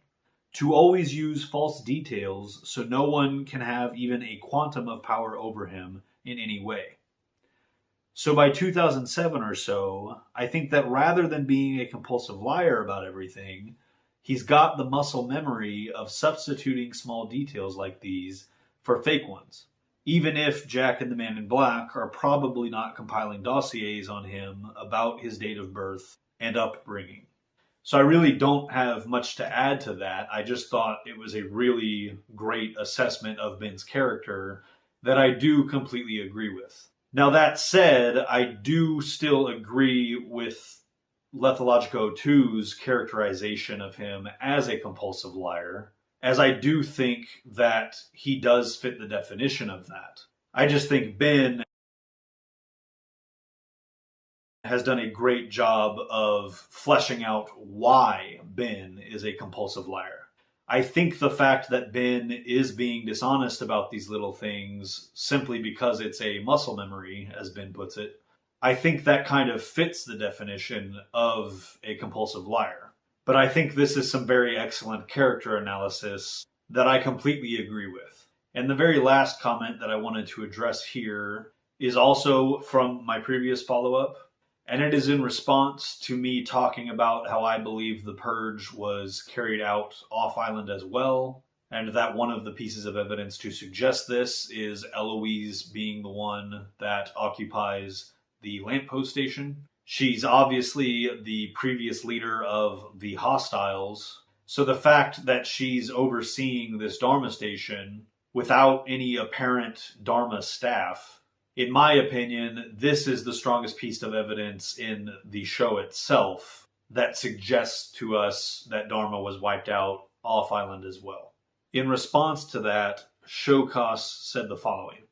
to always use false details so no one can have even a quantum of power over him in any way. So by 2007 or so, I think that rather than being a compulsive liar about everything, he's got the muscle memory of substituting small details like these for fake ones. Even if Jack and the Man in Black are probably not compiling dossiers on him about his date of birth and upbringing. So I really don't have much to add to that. I just thought it was a really great assessment of Ben's character that I do completely agree with. Now that said, I do still agree with Lethologico 2's characterization of him as a compulsive liar, as I do think that he does fit the definition of that. I just think Ben has done a great job of fleshing out why Ben is a compulsive liar. I think the fact that Ben is being dishonest about these little things simply because it's a muscle memory, as Ben puts it, I think that kind of fits the definition of a compulsive liar. But I think this is some very excellent character analysis that I completely agree with. And the very last comment that I wanted to address here is also from my previous follow-up. And it is in response to me talking about how I believe the purge was carried out off-island as well, and that one of the pieces of evidence to suggest this is Eloise being the one that occupies the lamppost station. She's obviously the previous leader of the hostiles, so the fact that she's overseeing this Dharma station without any apparent Dharma staff, in my opinion, this is the strongest piece of evidence in the show itself that suggests to us that Dharma was wiped out off-island as well. In response to that, Showcos said the following: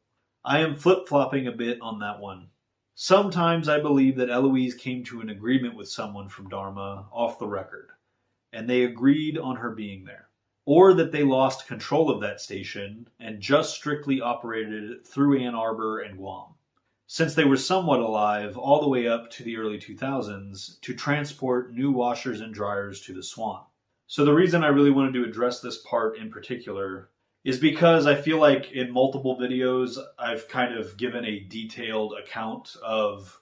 I am flip-flopping a bit on that one. Sometimes I believe that Eloise came to an agreement with someone from Dharma off the record, and they agreed on her being there. Or that they lost control of that station and just strictly operated through Ann Arbor and Guam, since they were somewhat alive all the way up to the early 2000s to transport new washers and dryers to the Swan. So the reason I really wanted to address this part in particular is because I feel like in multiple videos I've kind of given a detailed account of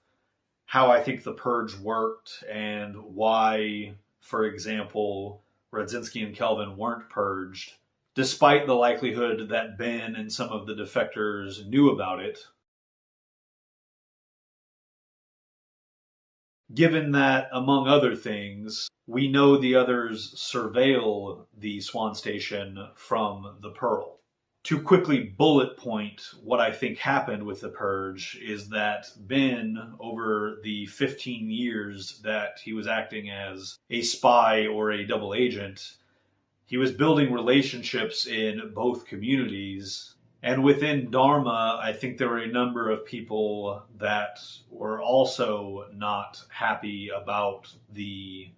how I think the purge worked and why, for example, Radzinski and Kelvin weren't purged, despite the likelihood that Ben and some of the defectors knew about it. Given that, among other things, we know the others surveil the Swan Station from the Pearl. To quickly bullet point what I think happened with the purge is that Ben, over the 15 years that he was acting as a spy or a double agent, he was building relationships in both communities. And within Dharma, I think there were a number of people that were also not happy about the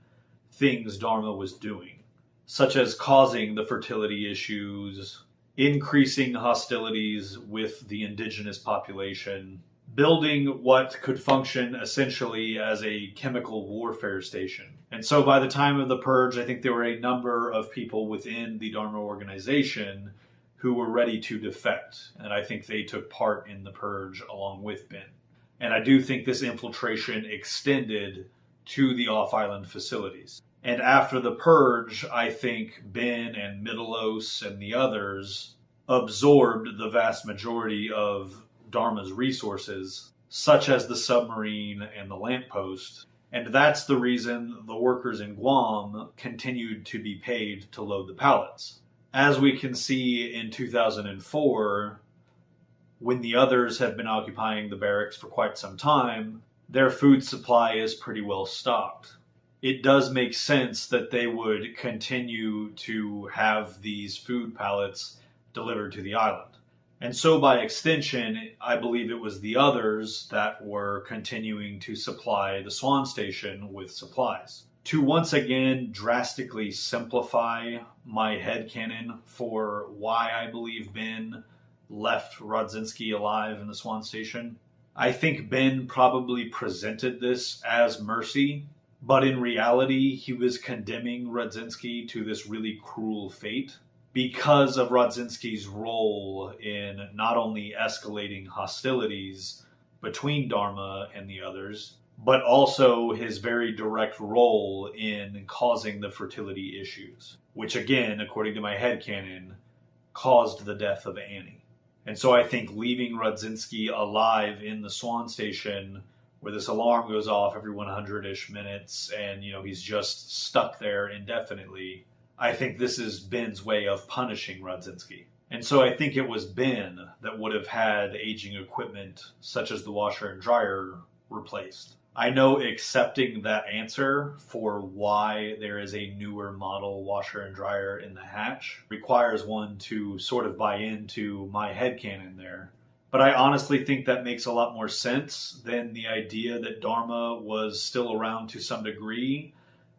things Dharma was doing, such as causing the fertility issues, increasing hostilities with the indigenous population, building what could function essentially as a chemical warfare station. And so by the time of the purge, I think there were a number of people within the Dharma organization who were ready to defect. And I think they took part in the purge along with Ben. And I do think this infiltration extended to the off-island facilities. And after the purge, I think Ben and Middleos and the others absorbed the vast majority of Dharma's resources, such as the submarine and the lamppost. And that's the reason the workers in Guam continued to be paid to load the pallets. As we can see in 2004, when the others have been occupying the barracks for quite some time, their food supply is pretty well stocked. It does make sense that they would continue to have these food pallets delivered to the island. And so by extension, I believe it was the others that were continuing to supply the Swan Station with supplies. To once again drastically simplify my headcanon for why I believe Ben left Radzinski alive in the Swan Station, I think Ben probably presented this as mercy, but in reality, he was condemning Radzinski to this really cruel fate because of Radzinski's role in not only escalating hostilities, between Dharma and the others, but also his very direct role in causing the fertility issues, which again, according to my headcanon, caused the death of Annie. And so I think leaving Rudzinski alive in the Swan station, where this alarm goes off every 100-ish minutes, and he's just stuck there indefinitely, I think this is Ben's way of punishing Rudzinski. And so I think it was Ben that would have had aging equipment, such as the washer and dryer, replaced. I know accepting that answer for why there is a newer model washer and dryer in the hatch requires one to sort of buy into my headcanon there. But I honestly think that makes a lot more sense than the idea that Dharma was still around to some degree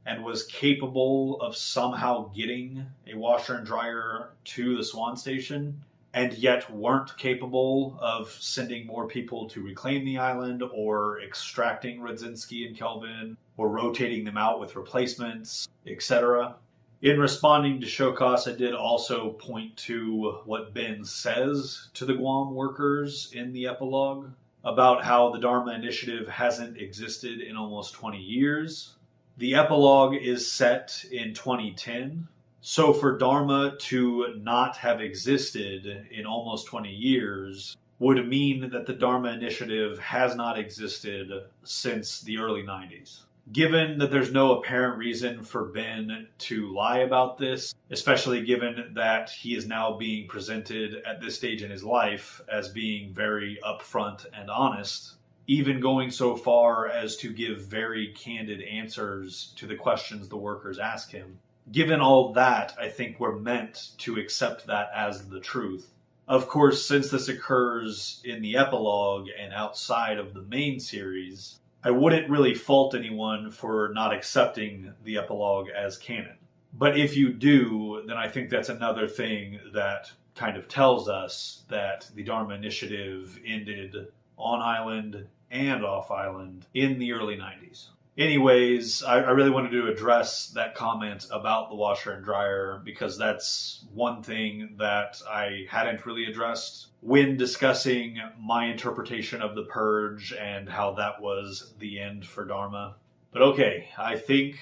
and was capable of somehow getting a washer and dryer to the Swan station, and yet weren't capable of sending more people to reclaim the island, or extracting Rudzinski and Kelvin, or rotating them out with replacements, etc. In responding to Shokos, I did also point to what Ben says to the Guam workers in the epilogue about how the Dharma Initiative hasn't existed in almost 20 years. The epilogue is set in 2010. So for Dharma to not have existed in almost 20 years would mean that the Dharma Initiative has not existed since the early 90s. Given that there's no apparent reason for Ben to lie about this, especially given that he is now being presented at this stage in his life as being very upfront and honest, even going so far as to give very candid answers to the questions the workers ask him. Given all that, I think we're meant to accept that as the truth. Of course, since this occurs in the epilogue and outside of the main series, I wouldn't really fault anyone for not accepting the epilogue as canon. But if you do, then I think that's another thing that kind of tells us that the Dharma Initiative ended on island and off island in the early 90s. Anyways, I really wanted to address that comment about the washer and dryer because that's one thing that I hadn't really addressed when discussing my interpretation of the Purge and how that was the end for Dharma. But okay, I think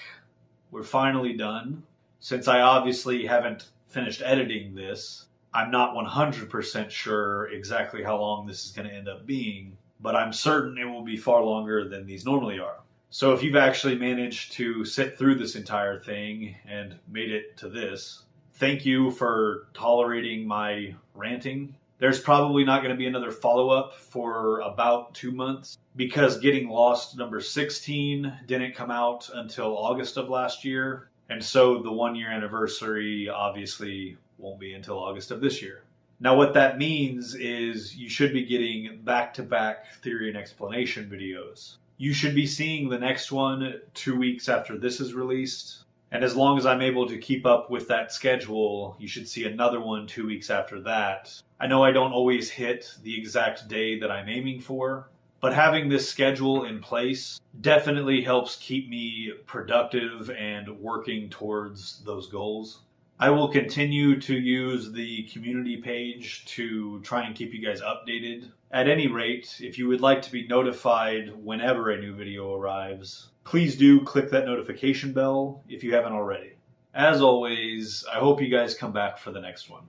we're finally done. Since I obviously haven't finished editing this, I'm not 100% sure exactly how long this is going to end up being, but I'm certain it will be far longer than these normally are. So if you've actually managed to sit through this entire thing and made it to this, thank you for tolerating my ranting. There's probably not going to be another follow-up for about 2 months because Getting Lost number 16 didn't come out until August of last year. And so the 1-year anniversary obviously won't be until August of this year. Now what that means is you should be getting back-to-back theory and explanation videos. You should be seeing the next one 2 weeks after this is released. And as long as I'm able to keep up with that schedule, you should see another one 2 weeks after that. I know I don't always hit the exact day that I'm aiming for, but having this schedule in place definitely helps keep me productive and working towards those goals. I will continue to use the community page to try and keep you guys updated. At any rate, if you would like to be notified whenever a new video arrives, please do click that notification bell if you haven't already. As always, I hope you guys come back for the next one.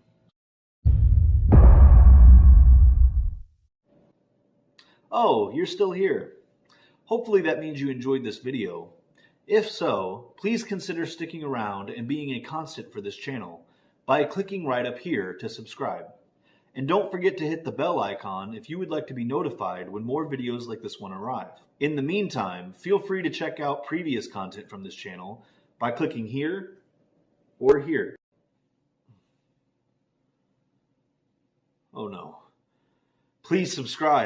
Oh, you're still here. Hopefully that means you enjoyed this video. If so, please consider sticking around and being a constant for this channel by clicking right up here to subscribe. And don't forget to hit the bell icon if you would like to be notified when more videos like this one arrive. In the meantime, feel free to check out previous content from this channel by clicking here or here. Oh no. Please subscribe.